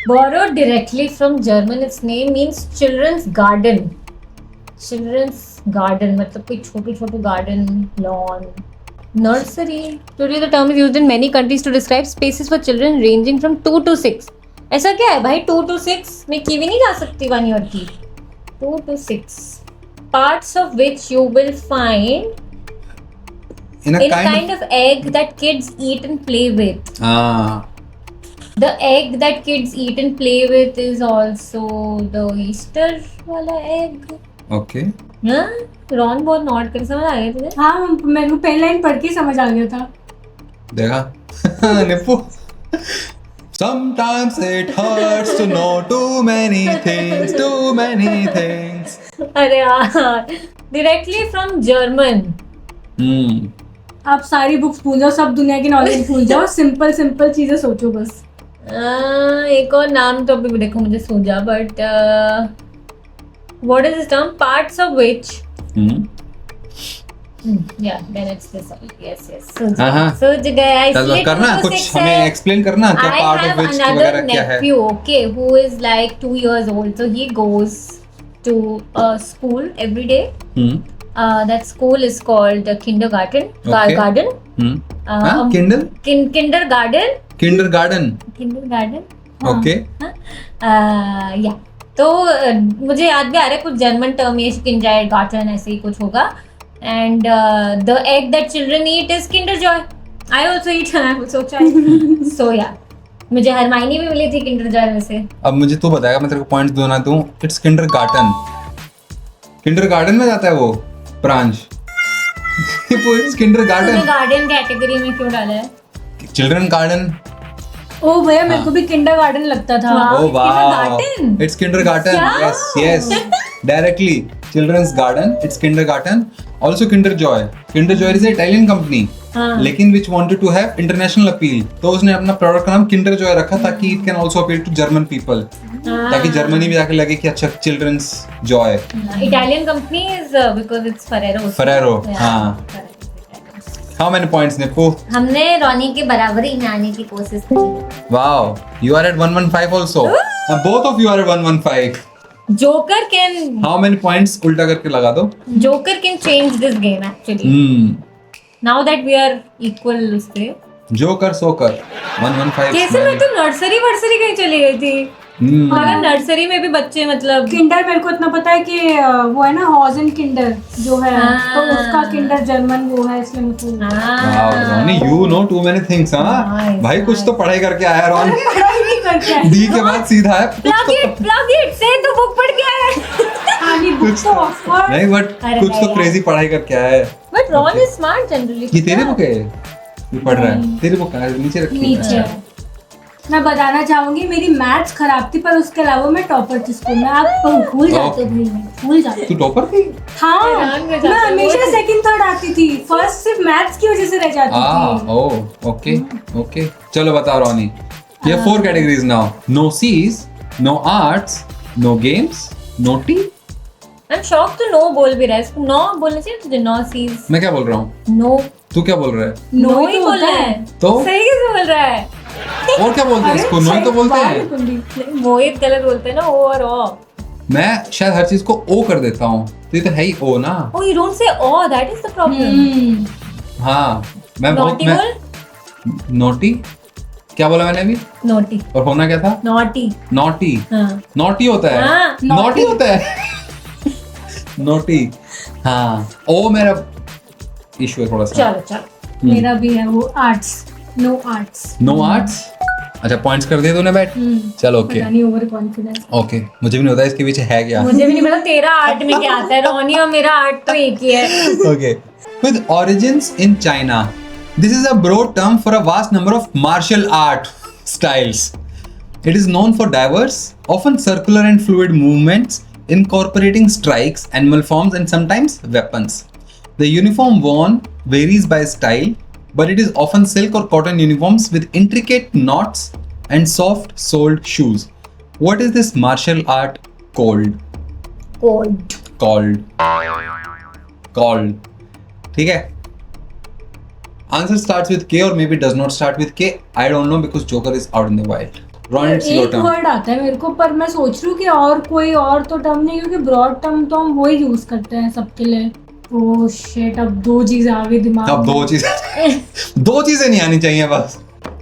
Borrowed directly from German, its name means children's garden. Children's garden मतलब कोई छोटे छोटे garden, lawn, Nursery. Today the term is used in many countries to describe spaces for children ranging from 2 to 6. ऐसा क्या है भाई 2 to 6 में kiwi नहीं खा सकती 1 year की? 2 to 6. Parts of which you will find in a in kind, kind of egg that kids eat and play with. Ah, The egg that kids eat and play with is also the Easter वाला egg. okay. हाँ? Ron बहुत not कर समझ आ गया तुझे? हाँ मेरे को पहली लाइन पढ़ के समझ आ गया था. देखा Nippu. Sometimes it hurts to know too many things, too many things. अरे यार directly from German. आप सारी बुक्स भूल जाओ, सब दुनिया की नॉलेज भूल जाओ, सिंपल सिंपल चीजें सोचो बस. एक और नाम तो अभी देखो मुझे सूझा but what is this term? Parts of which? Yeah, then it's this one. Yes. सूझ गया. चलो इसलिए करना 2 to कुछ 6 हमें है. एक्सप्लेन करना क्या I part have of which another वगैरह क्या है. nephew, okay, who is like 2 years old. So he goes to a school every day. That school is called kindergarten. Okay. Garden. हाँ Kindle Kindergarten. Kindergarten. Kindergarten. Okay. या तो मुझे याद भी आ रहा है कुछ जर्मन टर्म ये किंडरगार्टन ऐसे ही कुछ होगा. And the egg that children eat is Kinder Joy. I also eat. I also try. So yeah मुझे हरमाइनी भी मिली थी किंडर जॉय में से. अब मुझे तू बताएगा मैं तेरे को पॉइंट्स दोना दूं. It's kindergarten. किंडरगार्टन में जाता है वो branch. It's kindergarten. Garden category में क्यों डाला है? Children garden. ओ भैया मेरे को भी किंडरगार्टन लगता था. हाँ. Oh wow! kindergarten? It's kindergarten. क्या? Yes. Directly. Children's garden. It's kindergarten. Also Kinder Joy. Kinder Joy is an Italian company. हाँ. लेकिन which wanted to have international appeal. तो उसने अपना प्रोडक्ट का नाम Kinder Joy रखा ताकि it can also appeal to German people. ताकि जर्मनी में जाके लगे कि अच्छा Children's Joy. Italian company is because it's Ferrero. Ferrero. Yeah, हाँ. Ferrero. How many points, Nippu? हमने रोनी के बराबरी में आने की कोशिश की. Wow. You are at 115 also. Both of you are at 115. Joker can How many points उल्टा करके लगा दो. Joker can change this game actually. Now that we are equal उस पे. जोकर सोकर 115. कैसे मैं तो नर्सरी वर्सरी कहीं चली गई थी. मगर नर्सरी में भी बच्चे मतलब किंडर मेरे को इतना पता है कि वो है ना हॉजन किंडर जो है तो उसका किंडर जर्मन वो है इसलिए मुझे. रोनी you know too many things हाँ. भाई कुछ तो पढ़ाई करके आया रोनी. पढ़ाई नहीं करके आए. डी के बाद सीधा है. plug it say तो बुक पढ़ के आया है. हाँ नहीं बुक तो ऑफ कोर्स. नहीं बट अरे कुछ तो यार. क्रेजी पढ़ाई करके आया है. But Ron is smart generally. ये तेरी बुक है. ये पढ़ रहा है. तेरी बुक है नीचे रखी है. नीचे मैं बताना चाहूंगी मेरी मैथ्स खराब थी पर उसके अलावा मैं टॉपर थी स्कूल में. आप भूल जाते हो भाई. भूल जाते. तू टॉपर थी. हाँ हैरान हो जाते मैं हो. हमेशा सेकंड थर्ड आती थी. फर्स्ट सिर्फ मैथ्स की वजह से रह जाती थी. ओह ओके चलो बताओ रोनी. ये 4 categories now. No seas, no arts, no games, no T. I am shock तो नो बोल भी रहा है. इसको नो बोलना चाहिए तुझे. No seas. मैं क्या बोल रहा हूँ. नो तू क्या बोल रहा है. नो ही बोल रहा है. तो सही कैसे बोल रहा है? और क्या बोलते हैं इसको. नो ही तो बोलते हैं. नहीं, मोहित गलत बोलते हैं ना. ओ और ओ. मैं शायद हर चीज को ओ कर देता हूँ. तो ये तो है ही ओ ना. Oh, you don't say oh, that is the problem. हाँ मैं बहुत Naughty बोल. नोटी. क्या बोला मैंने अभी. Naughty. और होना क्या था. Naughty. नोटी. हाँ. नोटी होता है. हाँ, नोटी होता है. नोटी. हाँ ओ मेरा इशू है थोड़ा सा. चलो. मेरा भी है वो arts. No arts. No arts. अच्छा पॉइंट्स कर दिए तूने बैठ. चलो ओके पता नहीं ओवर कॉन्फिडेंस. ओके मुझे भी नहीं होता इसके पीछे है क्या. मुझे भी नहीं पता तेरा आर्ट में क्या आता है. रोनी और मेरा आर्ट तो एक ही है. Okay. With origins in China, this is a broad term for a vast number of martial art styles. It is known for diverse, often circular and fluid movements, incorporating strikes, animal forms, and sometimes weapons. The uniform worn varies by style, but it is often silk or cotton uniforms with intricate knots and soft-soled shoes. What is this martial art called? Called. ठीक है. Answer starts with K or maybe does not start with K. I don't know because Joker is out in the wild. Ron, it's your एक turn. Word आता है मेरे को पर मैं सोच रही हूँ कि और कोई और तो टर्म नहीं क्योंकि ब्रॉड टर्म तो हम वही यूज करते हैं सबके लिए. ओह शिट, अब 2 चीजें आ गई दिमाग अब में। 2 चीजें नहीं आनी चाहिए बस।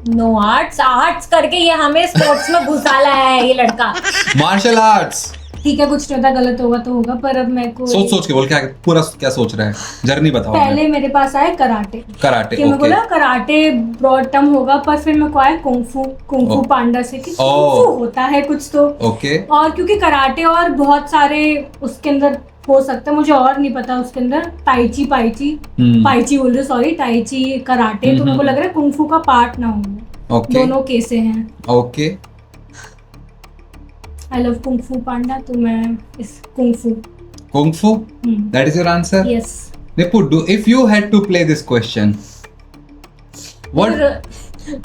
नो आर्ट्स करके ये हमें स्पोर्ट्स में घुसाला है ये लड़का। Martial arts. ठीक है, कुछ नहीं होता, गलत होगा तो होगा, पर अब मेरे को सोच के बोल, क्या पूरा क्या सोच रहा है, जर्नी बताओ। पहले मेरे पास आया कराटे कराटे, कि मैं ओके। बोला कराटे ब्रॉड टर्म होगा, पर फिर मेरे को आया कुंफू ओ। पांडा से कि ओ। कुंफू होता है कुछ तो। ओके। और क्योंकि कराटे और बहुत सारे उसके अंदर हो सकता है, मुझे और नहीं पता उसके अंदर पाइची बोल रहे, सॉरी, टाइची कराटे, तो मेरे को लग रहा है कुंफू का पार्ट ना हो। ओके। दोनों केसे हैं। ओके। आई लव कुंफू पांडा, तो मैं इस kung fu. Kung fu, that is your answer. Yes. Nippu, if you had to play this question, what?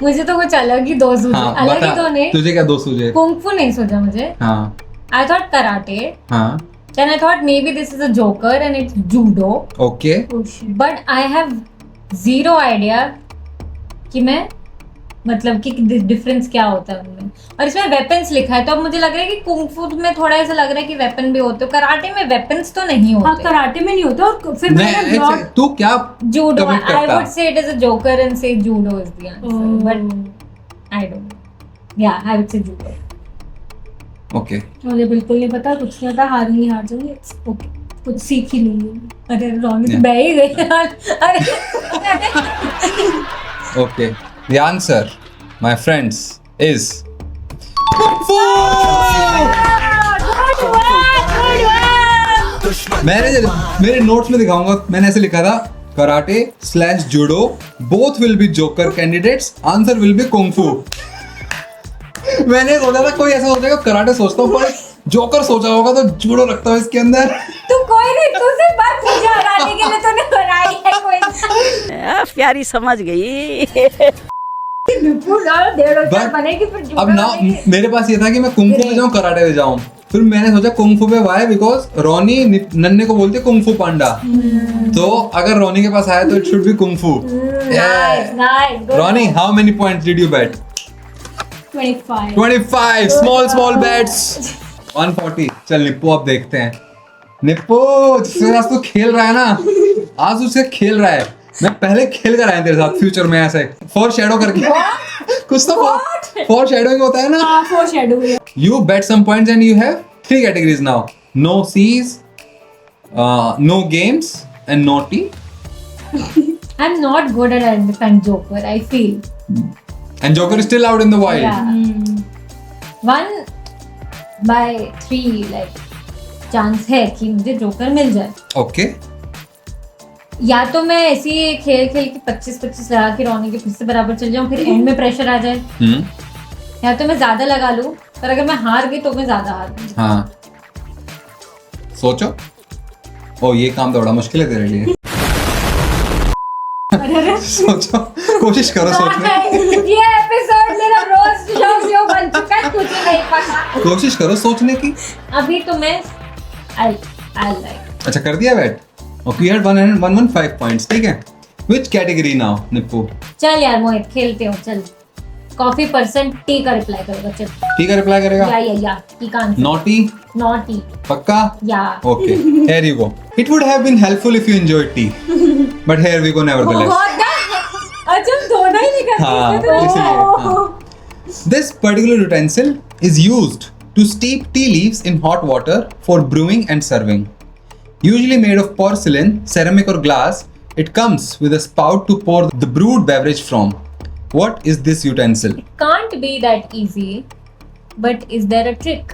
मुझे तो कुछ अलग ही दो सूझे। हाँ, अलग ही बता, तो नहीं, तुझे क्या 2 सूझे? कुंग-फू नहीं सोचा मुझे। हाँ आई थॉट कराटे, हाँ, then I thought maybe this is a joker and it's judo, okay. but I have zero idea कि मैं मतलब कि डिफरेंस क्या होता है उनमें। और इसमें वेपन्स लिखा है, तो अब मुझे लग रहा है कि कुंग-फू में थोड़ा ऐसा लग रहा है कि वेपन भी होते हैं, कराटे में वेपन्स तो नहीं हाँ, होते। कराटे में नहीं होता। और फिर मैंने ब्रॉड तू क्या जूडो, commit I करता? would say it is a joker and say judo is the answer, but I don't know. Yeah, I would say judo. Okay. मुझे बिल्कुल नहीं पता, कुछ नहीं पता, हारूंगी, हार जाऊंगी, ओके, कुछ सीख ही लूंगी। अरे रोनी तो Yeah. बह ही गई यार। अरे okay, the answer, my friends, is मेरे नोट्स में दिखाऊंगा, मैंने ऐसे लिखा था karate / judo both will be joker candidates, answer will be kung fu. मैंने सोचा था कोई ऐसा सोचेगा, कराटे सोचता हूँ, पर जोकर सोचा होगा तो जूडो रखता हूँ इसके अंदर। तू कोई नहीं, तू सिर्फ बात मुझे हराने के लिए तूने बनाई है कोई। प्यारी समझ गई। पूरा 1.5 But बनेगी फिर अब जुड़ा ना बनेगी। मेरे पास ये था कि मैं कुंग-फू पे जाऊँ, कराटे पे जाऊँ, फिर मैंने सोचा कुंग-फू पे, वाई, बिकॉज रोनी नन्हे को बोलती है कुंग-फू पांडा, तो अगर रोनी के पास आया तो it should be kung fu. Nice, nice, good. Ronnie, how many points did you bet? 25। 25 small bets. 140। चल निप्पू, अब देखते हैं। निप्पू, जिसके साथ तू खेल रहा है ना, आज उससे खेल रहा है, मैं पहले खेल कर आया तेरे साथ फ्यूचर में, ऐसे फॉर शैडो करके कुछ तो फॉर शैडोइंग होता है ना। हाँ, फोरशैडो है। You bet some points and you have 3 categories now. No C's, no games, and no tea. I'm not good at identifying Joker, I feel. And Joker is still out in the wild. Yeah. 1/3 like chance है कि मुझे joker मिल जाए। Okay. या तो मैं ऐसे ही खेल के 25-25 लगा के रोने के फिर से बराबर चल जाऊं, फिर एंड में प्रेशर आ जाए, या तो मैं ज्यादा लगा लूं, पर अगर मैं हार गई तो मैं ज्यादा हार गई। हाँ, सोचो। ओ, ये काम तो बड़ा मुश्किल है तेरे लिए। सोचो, कोशिश करो सोचने। ये एपिसोड मेरा रोस्ट शो बन चुका है, कुछ नहीं पता। कोशिश करो सोचने की। अभी तो मैं I like। अच्छा, कर दिया bat. Okay, you had 115 points, ठीक है। Which category now, Nippu? चल यार मोहित, खेलते हो, चल। कॉफी पर्सन टी का रिप्लाई करेगा, चल। ठीक है, रिप्लाई करेगा। या टी का आंसर। Naughty? नॉटी। पक्का? या। Okay, here you go. It would have been helpful if you enjoyed tea, but here we go nevertheless. अच्छा, दोनों ही निकल हाँ, इसलिए, हाँ। This particular utensil is used to steep tea leaves in hot water for brewing and serving. Usually made of porcelain, ceramic or glass, it comes with a spout to pour the brewed beverage from. What is this utensil? Can't be that easy, but is there a trick?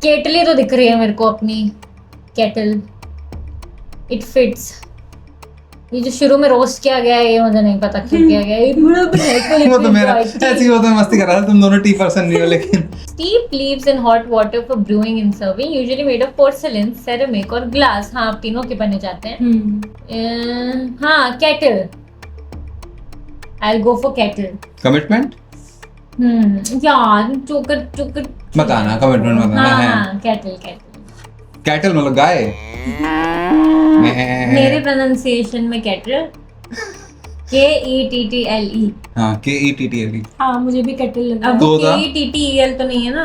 केटली तो दिख रही है मेरे को अपनी, kettle. It fits. ये जो शुरू में रोस्ट किया गया है, ये मुझे नहीं पता क्यों किया गया है। ये बड़ा वो तो मेरा ऐसी वो तो मस्ती कर रहा था, तुम दोनों टी पर्सन नहीं हो, लेकिन Steep leaves in hot water for brewing and serving, usually made of porcelain, ceramic और glass। हाँ, तीनों के बने जाते हैं। हाँ, kettle। I'll go for kettle। Commitment यार, जोकर बताना, कमिटमेंट बताना है। हाँ, kettle। कैटल मतलब गाय। मेरे प्रोनाउंसिएशन में kettle, KETTLE। हाँ, KETTLE। हाँ, मुझे भी केटल लगा। अब तो था? KETTEL तो नहीं है ना?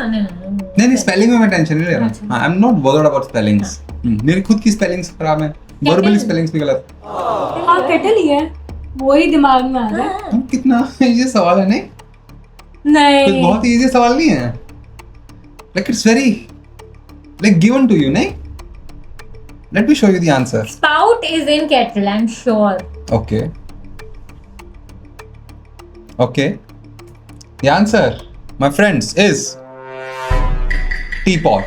नहीं, स्पेलिंग में मैं टेंशन नहीं ले रहा हूँ। I am not bothered about spellings. मेरी खुद की स्पेलिंग्स खराब है, वर्बली स्पेलिंग्स भी गलत। हाँ केटल ही है, वही दिमाग में आ रहा है। तुम कितना इजी सवाल है, नहीं कुछ नहीं बहुत इजी सवाल नहीं है, like it's very like given to you, नहीं? Let me show you the answer. spout is in kettle, I'm sure. Okay. Okay. The answer, my friends, is teapot.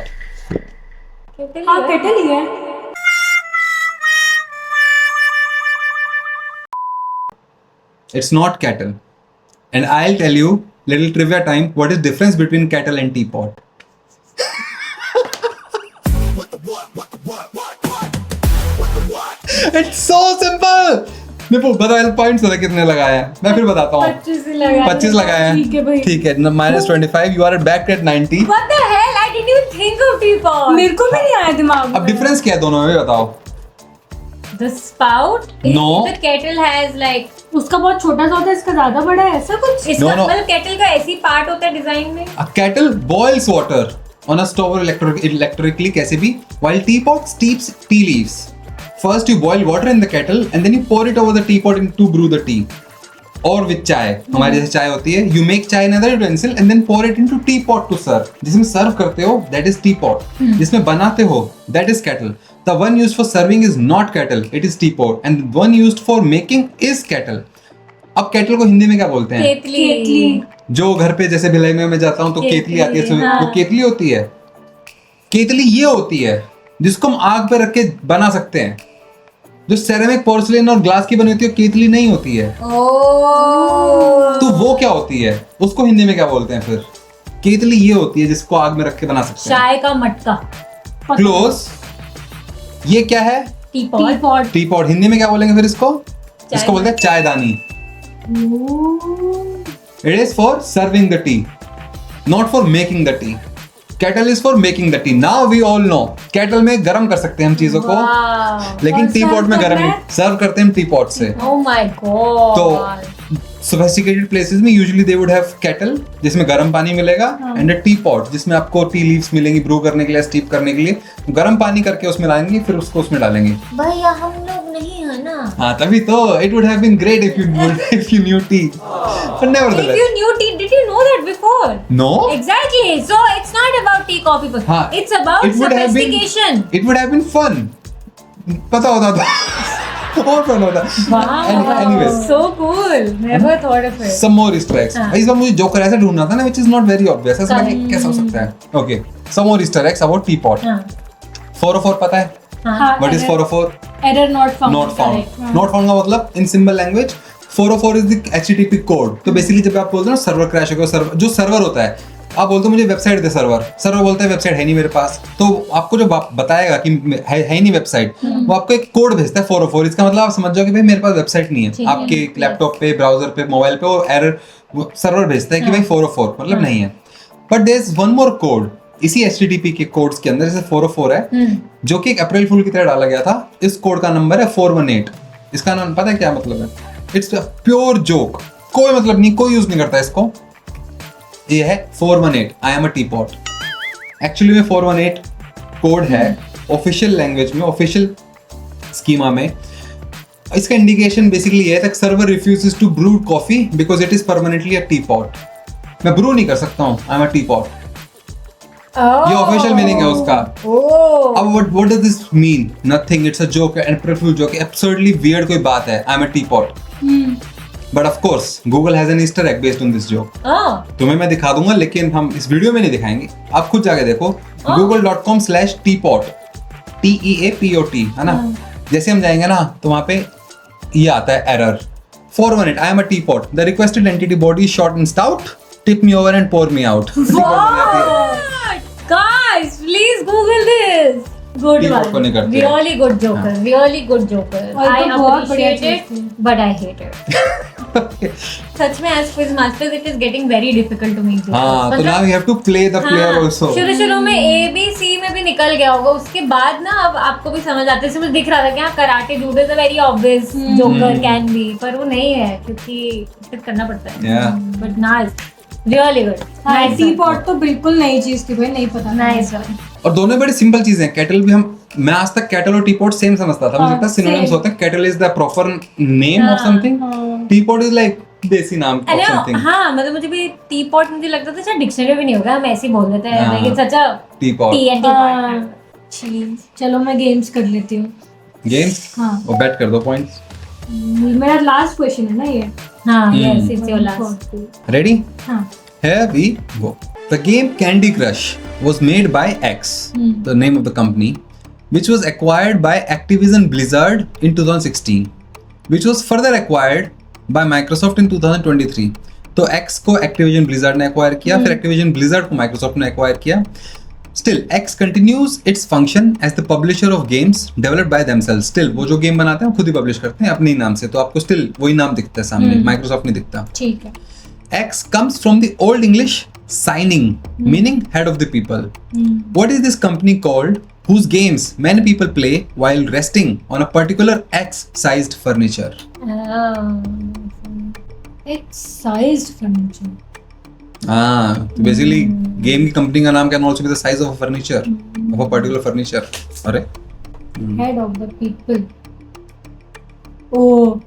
हाँ केटल ही है। It's not kettle. And I'll tell you, little trivia time, what is difference between kettle and teapot? It's so simple. देखो बताओ points कितने लगाए हैं, मैं फिर बताता हूँ। 25 ही लगाया। 25 लगाए हैं, ठीक है भाई। ठीक है, -25, you are back at 90। What the hell? I didn't even think of teapot. मेरे को भी नहीं आया दिमाग में। अब डिफरेंस क्या है दोनों में, बताओ। The spout. No. The kettle has like. उसका बहुत छोटा सा होता है, इसका ज्यादा बड़ा है, ऐसा कुछ। इसका No. मतलब kettle का ऐसी पार्ट होता है डिजाइन में. A kettle boils water on a stove or electrically कैसे भी, while teapot steeps tea leaves. First you boil water in the kettle and then you pour it over the teapot to brew the tea. और with चाय, हमारे जैसे चाय होती है, you make chai in another utensil and then pour it into teapot to serve. जिसमें सर्व करते हो that is teapot. जिसमें बनाते हो that is kettle. The one used for serving is not kettle, it is teapot, and the one used for making is kettle. अब kettle को हिंदी में क्या बोलते हैं? केतली. जो घर पे जैसे भिलाई में मैं जाता हूँ तो केतली आती है, इसमें हाँ. वो केतली होती है। केतली ये होती है जिसको हम आग पे रख के बना सकते हैं। जो सेरेमिक पोर्सिलेन और ग्लास की बनी होती है केतली नहीं होती है। Oh. तो वो क्या होती है, उसको हिंदी में क्या बोलते हैं फिर? केतली ये होती है जिसको आग में रख के बना सकते हैं। चाय का मटका. क्लोज। ये क्या है? टीपॉट. टीपॉट। टीपॉट। हिंदी में क्या बोलेंगे फिर इसको? इसको बोलते हैं चायदानी। It is for serving the tea, not for making the tea. Kettle is for making the tea. Now we all know kettle में गर्म कर सकते हैं हम चीजों को, लेकिन और टी पॉट serve में गर्म करना नहीं। है? सर्व करते हैं टी पॉट से। Oh my god. तो सोफिस्टिकेटेड प्लेसेस में usually they would have kettle जिसमें गर्म पानी मिलेगा, एंड अ टी पॉट जिसमें आपको टी लीव्स मिलेंगी ब्रू करने के लिए, स्टीप करने के लिए। गर्म पानी करके उसमें डालेंगे, फिर उसको उसमें डालेंगे। भैया हम लोग नहीं है ना. हाँ तभी तो it would have been great if you knew tea, but If nevertheless you knew tea, did you know that before? no. Exactly. So it's not about tea coffee book. हाँ, It's about it would have been- sophistication. It would have been fun. पता होता था और fun होता। Anyways, So cool. Never thought of it. some more Easter eggs. हाँ. इस बार मुझे joker ऐसा ढूंढना था ना which is not very obvious. ऐसा लगा कि Correct. कैसा हो सकता है? Okay, some more Easter eggs about teapot. हाँ. 404 पता है? हाँ. What is 404? Error not found. Not found. Correct. Not found का मतलब in symbol language 404 is the HTTP code. तो बेसिकली जब आप बोलते हो ना सर्वर क्रैश हो गया, सर्वर जो सर्वर होता है, आप बोलते हो मुझे वेबसाइट दे सर्वर बोलता है वेबसाइट है नहीं मेरे पास, तो आपको जो बताएगा कि है नहीं वेबसाइट, वो आपको एक कोड भेजता है 404। इसका मतलब आप समझ जाओ कि भाई मेरे पास वेबसाइट नहीं है। आपके लैपटॉप पे, ब्राउजर पे, मोबाइल पे वो एरर सर्वर भेजता है कि भाई 404 मतलब नहीं है। But there is one more code इसी HTTP के कोड्स के अंदर, जैसे 404 है जो कि एक अप्रैल फूल की तरह डाला गया था। इस कोड का नंबर है 418। इसका नाम पता है क्या मतलब है? इट्स प्योर जोक, कोई मतलब नहीं, कोई यूज नहीं करता इसको। ये है 418 I am a teapot. Actually में 418 कोड है ऑफिशियल लैंग्वेज में, ऑफिशियल स्कीमा में। इसका इंडिकेशन बेसिकली ये है, server refuses to brew coffee because it is permanently a teapot. मैं ब्रू नहीं कर सकता हूँ, आई एम अ टीपॉट। ये ऑफिशियल मीनिंग है उसका। अब what does this mean? Nothing. It's a joke, an April Fool joke. Absurdly weird कोई बात है। I'm a teapot. But of course, Google has an Easter egg based on this joke. तुम्हें मैं दिखा दूंगा, लेकिन हम इस वीडियो में नहीं दिखाएंगे। आप खुद जाके देखो google.com/teapot, TEAPOT, है ना? जैसे हम जाएंगे ना तो वहाँ पे ये आता है error 418 I am a teapot. The requested entity body is short and stout. Tip me over and pour me out. What? Guys, please Google this. Good Teapot को नहीं one. करते। Really good joker. Really good joker. और I तो बहुत बढ़िया appreciate it, चीज़ थी। but I hate it. सच में as quiz masters it is getting very difficult to make jokers. हाँ, तो मतलब- now you have to play the player also. शुरू में ABC में भी निकल गया होगा, उसके बाद ना अब आपको भी समझ आता है। जैसे मुझे दिख रहा था कि हाँ karate judo is a very obvious joker can be, पर वो नहीं है क्योंकि फिर करना पड़ता है। Yeah. But nice, really good, nice teapot तो बिल्कुल नई चीज थी भाई, नहीं पता। Nice one. और दोनों बड़ी सिंपल चीजें हैं। केटल भी हम मैं आज तक केटल और टीपॉट सेम समझता था, मुझे लगता है सिनोनिम्स same. होते हैं. Kettle is the proper name of something, teapot is like देसी नाम अरे ऑफ समथिंग. हाँ मतलब मुझे भी टी पॉट मुझे लगता था शायद डिक्शनरी भी नहीं होगा, हम ऐसे ही बोल देते हैं हाँ. लेकिन सच्चा टीपॉट. टी एंड टी चलो मैं गेम्स कर लेती हूँ. गेम्स हाँ. और बैट कर दो पॉइंट्स. मेरा लास्ट क्वेश्चन है ना ये. हाँ yes it's your last. Ready? हाँ. Here we go. The game Candy Crush was made by X, the name of the company, which was acquired by Activision Blizzard in 2016, which was further acquired by Microsoft in 2023. तो X को Activision Blizzard ने acquire किया, फिर Activision Blizzard को Microsoft ने acquire किया. Still, X continues its function as the publisher of games developed by themselves. Still, वो जो गेम बनाते हैं वो खुद ही पब्लिश करते हैं अपने ही नाम से, तो आपको still वही नाम दिखता है सामने, Microsoft नहीं दिखता. ठीक है. X comes from the Old English signing, meaning head of the people. What is this company called whose games many people play while resting on a particular X-sized furniture? X-sized furniture. तो basically game की company का नाम can also be the size of a furniture, of a particular furniture. अरे Head of the people. Oh.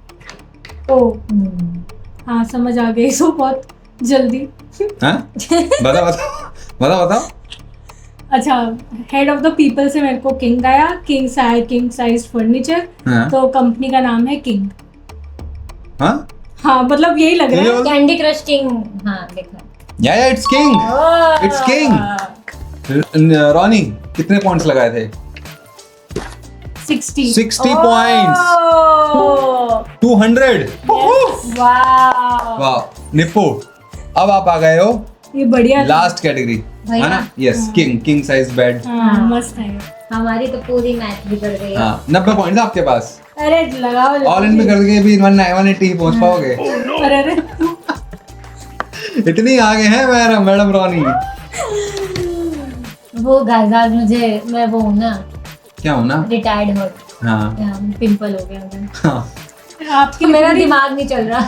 हाँ समझ आ गई सो बहुत जल्दी. हाँ बताओ. अच्छा, हेड ऑफ द पीपल से मेरे को किंग आया. King size furniture. हाँ. तो कंपनी का नाम है किंग. हाँ हाँ मतलब यही लग रहा है. Candy crush king. हाँ देखा. या it's king. It's king. Ronnie कितने पॉइंट्स लगाए थे? 60. 60 points. 200. वाह निप्पू, अब आप आ गए हो ये बढ़िया. लास्ट कैटेगरी है ना? Yes, king size bed. हाँ मस्त है. हमारी तो पूरी मैच बिगड़ गई. हाँ 90 पॉइंट आपके पास. अरे लगाओ. ऑल इन में कर के भी 180 पहुंच पाओगे. अरे इतनी आगे हैं मैडम रॉनी. वो गाइस मुझे मैं वो हूँ ना, क्या हो ना? Retired hurt. हाँ पिंपल हो गया मुझे. हाँ. आपकी मेरा दिमाग नहीं चल रहा.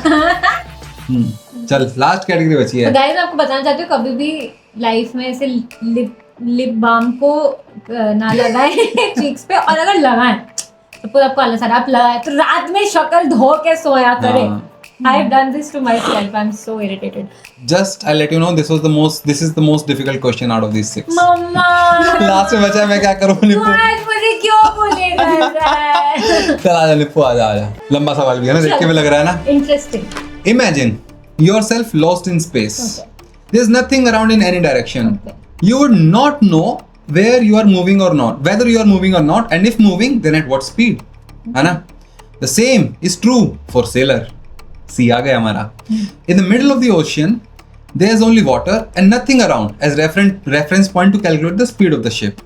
चल लास्ट कैटेगरी बची है. तो गाइस मैं आपको बताना चाहती हूँ कभी भी लाइफ में ऐसे लिप बाम को ना लगाए चीक्स पे, और अगर लगाएं तो पूरा आपको आलस आ रहा है, आप लगाए तो रात में शक्ल धो के सोया करें. I have done this to myself. I'm so irritated. Just I'll let you know this is the most difficult question out of these 6. मम्मा लास्ट में बचा, मैं क्या करूँ निप्पू? आज मुझे क्यों बोलेगा ऐसा? चल आजा निप्पू, आजा. लंबा सवाल भी है ना, देख के भी लग रहा है ना. Interesting. Imagine yourself lost in space. Okay. There's nothing around in any direction. Okay. You would not know where you are moving or not, whether you are moving or not, and if moving, then at what speed. है ना? The same is true for sailor. See आ गया हमारा. In the middle of the ocean, there is only water and nothing around as reference point to calculate the speed of the ship.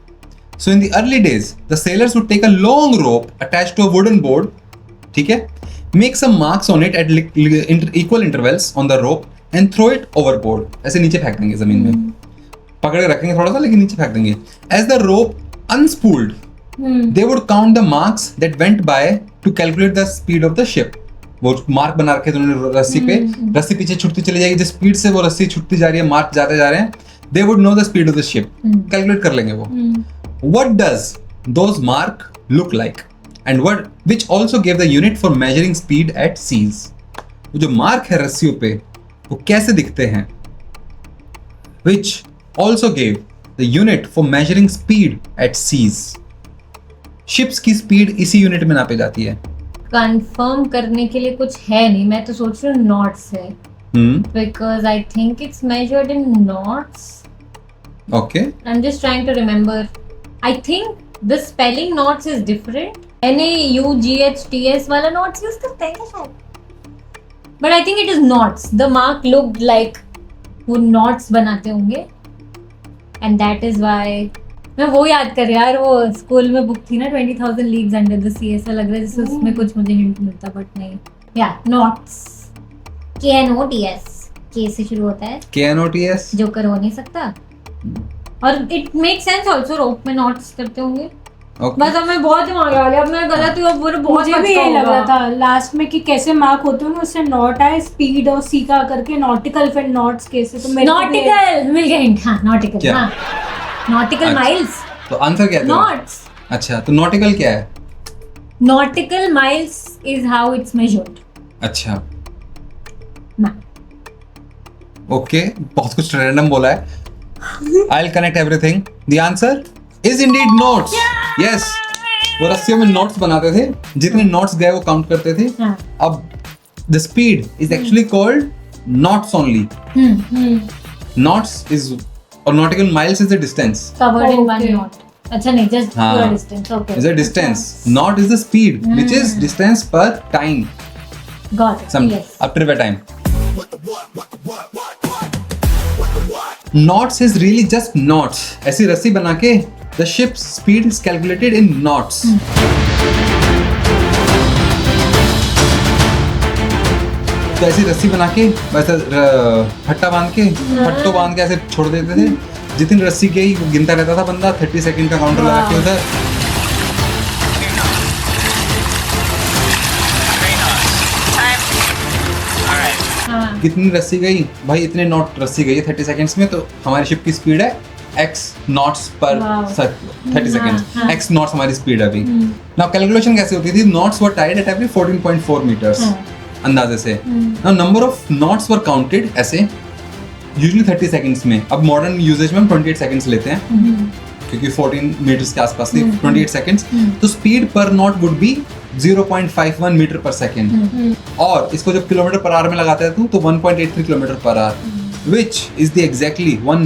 So in the early days, the sailors would take a long rope attached to a wooden board, ठीक है, make some marks on it at equal intervals on the rope and throw it overboard. ऐसे नीचे फेंक देंगे जमीन में, पकड़ के रखेंगे थोड़ा सा लेकिन नीचे फेंक देंगे. As the rope unspooled, they would count the marks that went by to calculate the speed of the ship. वो मार्क बना रखे थे उन्होंने रस्सी पे, रस्सी पीछे छुटती चली जाएगी, जिस स्पीड से वो रस्सी छुटती जा रही है, मार्क जाते जा रहे हैं, they would know the speed of the ship. Calculate कर लेंगे वो. What does those mark look like? And which also gave the unit for measuring speed at seas. वो जो मार्क है रस्सियों पे वो कैसे दिखते हैं? Which also gave the unit for measuring speed at seas. Ships की स्पीड इसी यूनिट में नापी जाती है. कंफर्म करने के लिए कुछ है नहीं, मैं तो सोच रही हूँ नॉट्स है, because I think it's measured in knots. Okay, I am just trying to remember. I think the spelling knots is different. NAUGHTS वाला नॉट्स यूज करते हैं क्या शायद, but I think it is knots. The mark looked like वो knots बनाते होंगे and that is why. मैं वो याद कर यार, वो स्कूल में बुक थी ना 20,000 लीग्स अंडर द सी, ऐसा लग रहा है जैसे उसमें कुछ मुझे हिंट मिलता, बट नहीं. या नॉट्स, KNOTS, के से शुरू होता है. KNOTS जो कर हो नहीं सकता. और इट मेक सेंस आल्सो, रोप में नॉट्स करते होंगे. बस अब मैं बहुत दिमाग लगा लिया, अब मैं गलत हुई, अब मुझे बहुत मुझे भी यही लग रहा था लास्ट में कि कैसे मार्क होते होंगे, उससे नॉट आए, स्पीड और सी का करके नॉटिकल, फिर नॉट्स कैसे. तो मेरे नॉटिकल मिल गया हिंट. हाँ नॉटिकल. हाँ नॉटिकल माइल्स. तो आंसर क्या था? नॉट्स. अच्छा, तो नॉटिकल क्या है? Nautical miles is how it's measured. अच्छा, Ma'am. ओके, बहुत कुछ रैंडम बोला है. I'll connect everything. The answer is indeed knots. Yes. वो रस्सियों में नोट्स बनाते थे, जितने नोट्स गए वो काउंट करते थे. हाँ. अब the speed is actually called knots only. Knots is or nautical miles is the distance. Covered in one Okay. knot. अच्छा नहीं, just हाँ. pure distance. Okay. Is a distance. Knot is the speed, which is distance per time. Got it. Some Yes. up trivia time. Knots is really just knots. ऐसी रस्सी बना के the ship's speed is calculated in knots. तो ऐसी रस्सी बना के वैसे फट्टा बांध के फट्टो बांध के ऐसे छोड़ देते थे. जितनी रस्सी गई वो गिनता रहता था बंदा. 30 सेकंड का काउंटर लगा के उधर. हाँ. कितनी रस्सी गई भाई? इतने नॉट रस्सी गई है 30 सेकंड्स में. तो हमारी शिप की स्पीड है x नॉट्स पर Wow. 30 सेकंड्स. हाँ. x नॉट्स हमारी स्पीड है अभी. नाउ कैलकुलेशन कैसे होती थी? Knots were tied at every 14.4 metres अंदाजे से. Now number of knots were counted ऐसे यूजुअली 30 सेकंड्स में. अब मॉडर्न यूजेज में हम 28 सेकंड्स लेते हैं क्योंकि 14 मीटर्स के आसपास थी. 28 सेकंड्स. तो स्पीड पर नॉट वुड बी 0.51 मीटर पर सेकंड. और इसको जब किलोमीटर पर आवर में लगाते हैं तो 1.83 kilometre per hour, which is the exactly 1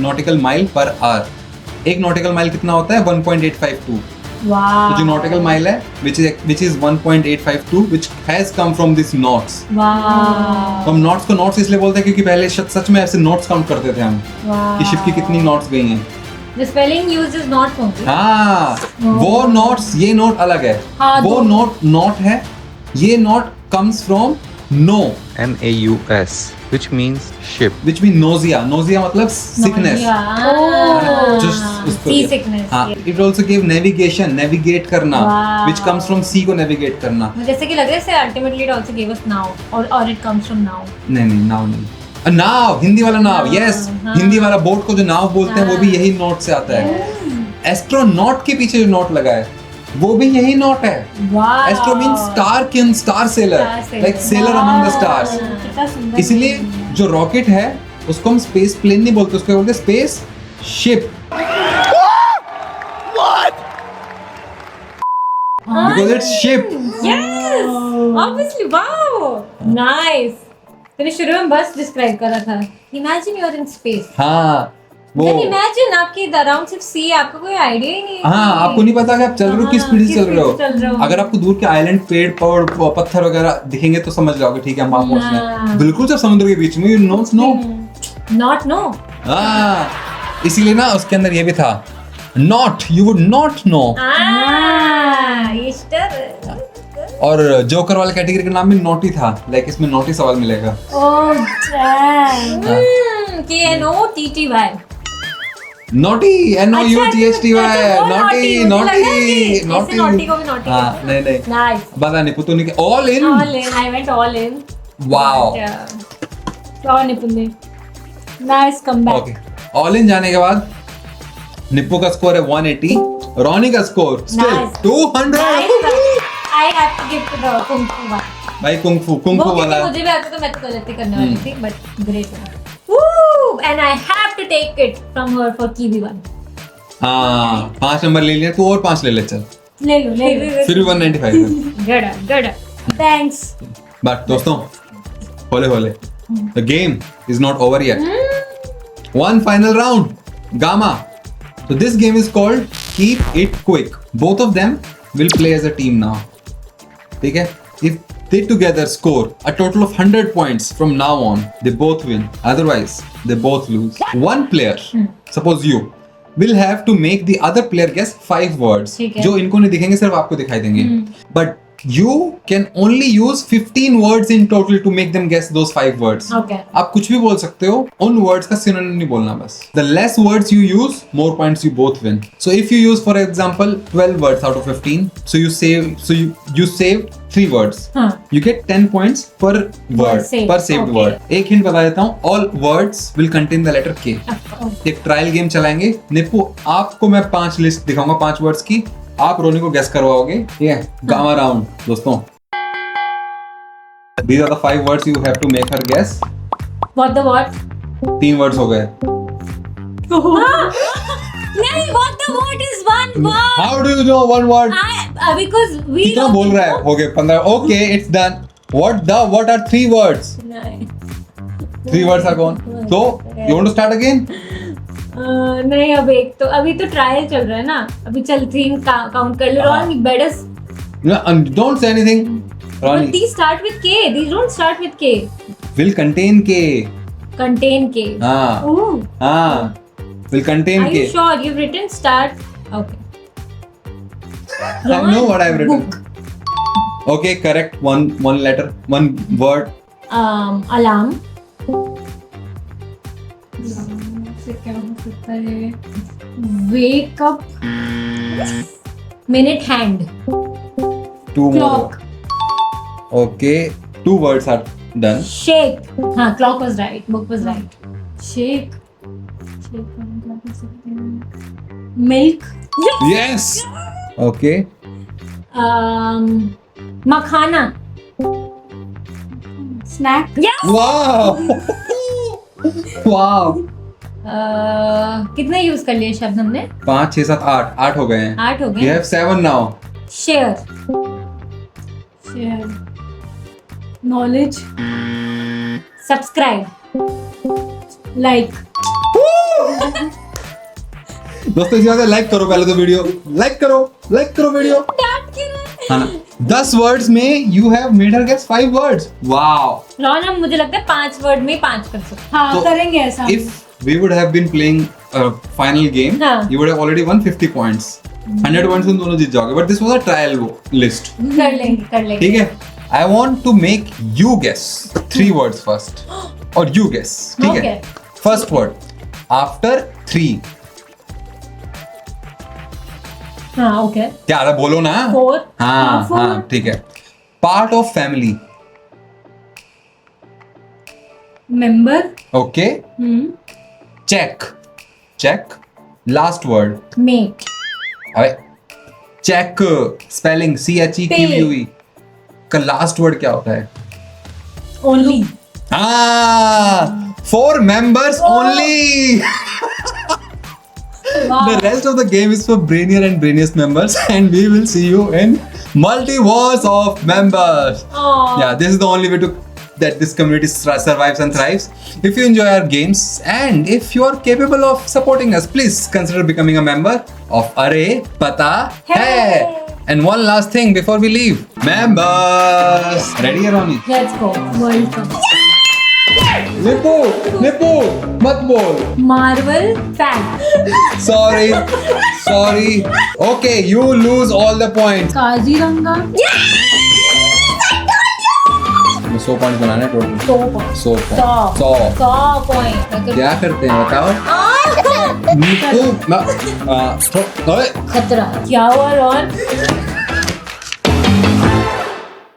nautical mile per hour. एक नॉटिकल माइल कितना होता है? 1.852. Wow. तो जो नॉटिकल माइल है which is 1.852 which has come from these knots. Wow. तो हम नॉट्स को नॉट्स इसलिए बोलते हैं क्योंकि पहले सच में ऐसे नॉट्स काउंट करते थे हम Wow. कि शिप की कितनी नॉट्स गई हैं. The spelling used is not only. हाँ, वो नोट्स ये नोट अलग है. हाँ, वो नोट है. ये note comes from no, NAUS, which means ship. which means nausea. Nausea मतलब sickness. Oh. Just उसको Sea लिया. sickness. हाँ, yes. it also gave navigation, navigate करना, Wow. which comes from sea को navigate करना. जैसे कि लग रहा है से ultimately it also gave us now or it comes from now. नहीं नाव नहीं. नाव, हिंदी वाला नाव. यस, हाँ. हिंदी वाला बोट को जो नाव बोलते हैं वो भी यही नोट से आता है. एस्ट्रोनॉट के पीछे जो नोट लगा है वो भी यही नोट है. Wow. Astro means star king, star seller, Star sailor. Like seller among the stars. कितना सुंदर. इसलिए जो रॉकेट है उसको हम स्पेस प्लेन नहीं बोलते, उसको बोलते space ship. Because it's ship. Yes. Obviously. Wow. Nice. तूने शुरू में बस डिस्क्राइब करा था. Imagine you are in space. हाँ वो. Then imagine आपके अराउंड सिर्फ सी, आपको कोई आइडिया ही नहीं है. हाँ, आपको नहीं पता कि आप चल रहे हो किस हाँ, स्पीड से किस चल रहे speed से चल रहे हो. हो. अगर आपको दूर के आइलैंड, पेड़ पत्थर वगैरह दिखेंगे तो समझ जाओगे ठीक है हम वहां पहुंच गए. हाँ. बिल्कुल जब समुद्र के बीच में you know no. Not no. हाँ, इसीलिए ना उसके अंदर ये भी था. Not, you would not know. Easter. और जोकर वाले कैटेगरी का नाम भी नोटी था. लाइक इसमें नोटी सवाल मिलेगा. Oh damn. KNOTTY. Naughty, NOUTHTY. Naughty मुझे लगा कि नोटी ऐसे naughty को भी naughty हाँ, कहते नहीं नहीं. Nice. पता नहीं पुतुनी के all in. All in. I went all in. Wow. वाह निपुण ने. Nice comeback. Okay, all in जाने के बाद निप्पू का स्कोर है 180. रॉनी का score still Nice. 200. I have to give to the Kung Fu one. भाई कुंग वो फू क्योंकि वाला. मुझे भी आता तो मैं तो गलती करने वाली थी, but great one. Woo! And I have to take it from her for Kiwi one. हाँ, 5 नंबर ले लिया तू और 5 ले ले चल. ले लो ले लो. फिर भी 195 है. Good. Thanks. बट दोस्तों, होले the game is not over yet. One final round, Gamma. So this game is called Keep It Quick. Both of them will play as a team now. ठीक है? If they together score a total of 100 points from now on, they both win. Otherwise, they both lose. One player, suppose you, will have to make the other player guess 5 words. ठीक है. जो इनको नहीं दिखेंगे सिर्फ आपको दिखाई देंगे. But you can only use 15 words in total to make them guess those 5 words. Okay. आप कुछ भी बोल सकते हो, उन words का synonym नहीं बोलना बस. The less words you use, more points you both win. So if you use, for example, 12 words out of 15, so you saved 3 words. हाँ. You get 10 points per word, saved. per saved Okay. word. एक hint बता देता हूँ, all words will contain the letter K. एक trial game चलाएंगे. निप्पू, आपको मैं 5 list दिखाऊंगा 5 वर्ड्स की. आप रोनी को गेस करवाओगे, ठीक है? गामा राउंड दोस्तों। These are the 5 words you have to make her guess. What the what? 3 words हो गए। नहीं, what the what is one word. How do you know one word? Because we कितना don't बोल रहा है? know. हो गए 15। Okay, it's done. What are 3 words? नहीं. 3 words are gone. So you want to start again? नहीं, अभी तो ट्रायल चल रहा है ना, अभी चल 3 काउंट कर लो। Ron, better. No, don't say anything. But Ronnie, these start with K. These don't start with K. will contain K. Contain K. हाँ, Ooh. हाँ, will contain Are K. you sure you've written start? Okay. I know what I've written. Okay, correct. One letter, one word. Alarm. से क्या हो सकता है? Wake up. Minute hand. 2 more. Clock. Okay, 2 words are done. Shake. हाँ, clock was right. Book was right. Shake. Shake का हम क्या कर सकते हैं? Milk. Yes. Okay. मखाना. Snack. Yes. Wow. Wow. कितने यूज कर लिए शब्द हमने? 5, 6, 7, 8 हो गए हैं। 8 हो You गए. have 7 now. Share. Share. Knowledge. Subscribe. Like. दोस्तों इसी बात से लाइक करो पहले तो वीडियो। लाइक करो वीडियो। डांट क्यों रहे हैं? हाँ ना, 10 words में you have made her guess 5 words. Wow. Ron, हम मुझे लगता है 5 वर्ड में 5 कर सकते हाँ, तो करेंगे ऐसा। If we would have been playing a final game, हाँ. you would have already won 50 points. 100 points तुम दोनों जीत जाओगे. But this was a trial list. हैं. कर लेंगे. ठीक है? I want to make you guess 3 words first. और you guess. ठीक है? First word. After 3. हाँ, ओके. क्या रहा बोलो ना? 4. हाँ four. हाँ ठीक है. Part of family. Member. Okay. Check. Last word. Mate. अबे चेक स्पेलिंग CHEQUE का लास्ट वर्ड क्या होता है? Only. हाँ, 4 members only. The rest of the game is for brainier and brainiest members, and we will see you in multiverse of members. Aww. Yeah, this is the only way to that this community survives and thrives. If you enjoy our games and if you are capable of supporting us, please consider becoming a member of Array Pata Hai. And one last thing before we leave, members. Ready, Ronnie? Let's go. World Cup. Nippu, mat bol. Marvel fan. Sorry. Okay, you lose all the points. Kaziranga. 100 points बनाने total. 100 points. 100 point. क्या करते हैं बताओ? निप्पू अबे खतरा. क्या हुआ Ron?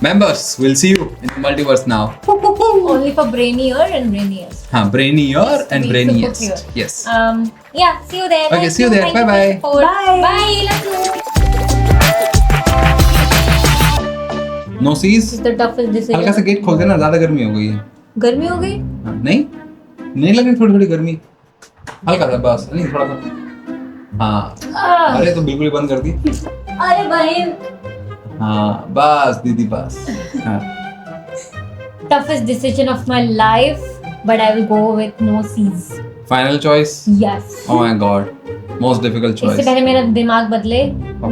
members, we'll see you in the multiverse now. Only for brainier and brainiest. हाँ, brainier and Be brainiest. super clear. Yes. Yeah, see you there. Okay, Thank see you you. there. Thank you for Bye-bye. your support. Bye. Bye. Love you. No seas. This is the toughest decision. हल्का सा gate खोल देना, ज्यादा गर्मी हो गई है. गर्मी हो गई? हाँ, नहीं लग रही थोड़ी गर्मी. हल्का सा बस, नहीं थोड़ा सा. हाँ. अरे तो बिल्कुल ही बंद कर दी. अरे भाई. हाँ, बस दीदी बस. हाँ. Toughest decision of my life, but I will go with no C's. Final choice. Yes. Oh my God. Most difficult इससे choice. पहले मेरा दिमाग बदले,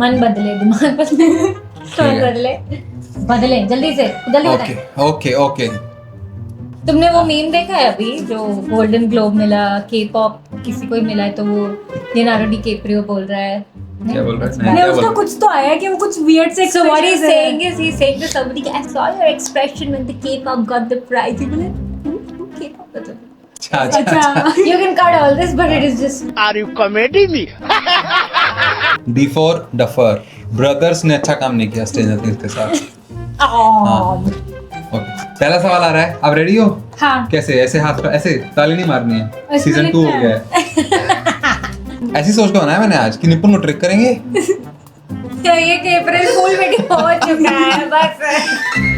मन बदले, दिमाग बदले, मन बदले, जल्दी बताएं. Okay. तुमने वो मीम देखा है अभी जो गोल्डन ग्लोब मिला, के-पॉप किसी को ही मिला है तो वो लियोनार्डो डिकैप्रियो बोल रहा है. क्या बोल रहा है? नहीं, क्या उसका बोल- कुछ तो आया है कि वो कुछ weird से So what he's expressions है. saying is he's saying to somebody, I saw your expression when the K-pop got the prize. You know, K-pop got the अच्छा. अच्छा. You can cut all this, but it is just Are you comedy me? D for Duffer. Brothers ने अच्छा काम नहीं किया stranger things के साथ. Okay, पहला सवाल आ रहा है. आप रेडी हो? हाँ. कैसे? ऐसे हाथ पर ऐसे ताली नहीं मारनी है. इसमें सीजन 2 हो लिखना गया है. ऐसी सोच के बनाया मैंने आज कि निपुण को ट्रिक करेंगे. ये अप्रैल फूल वीडियो हो चुका है बस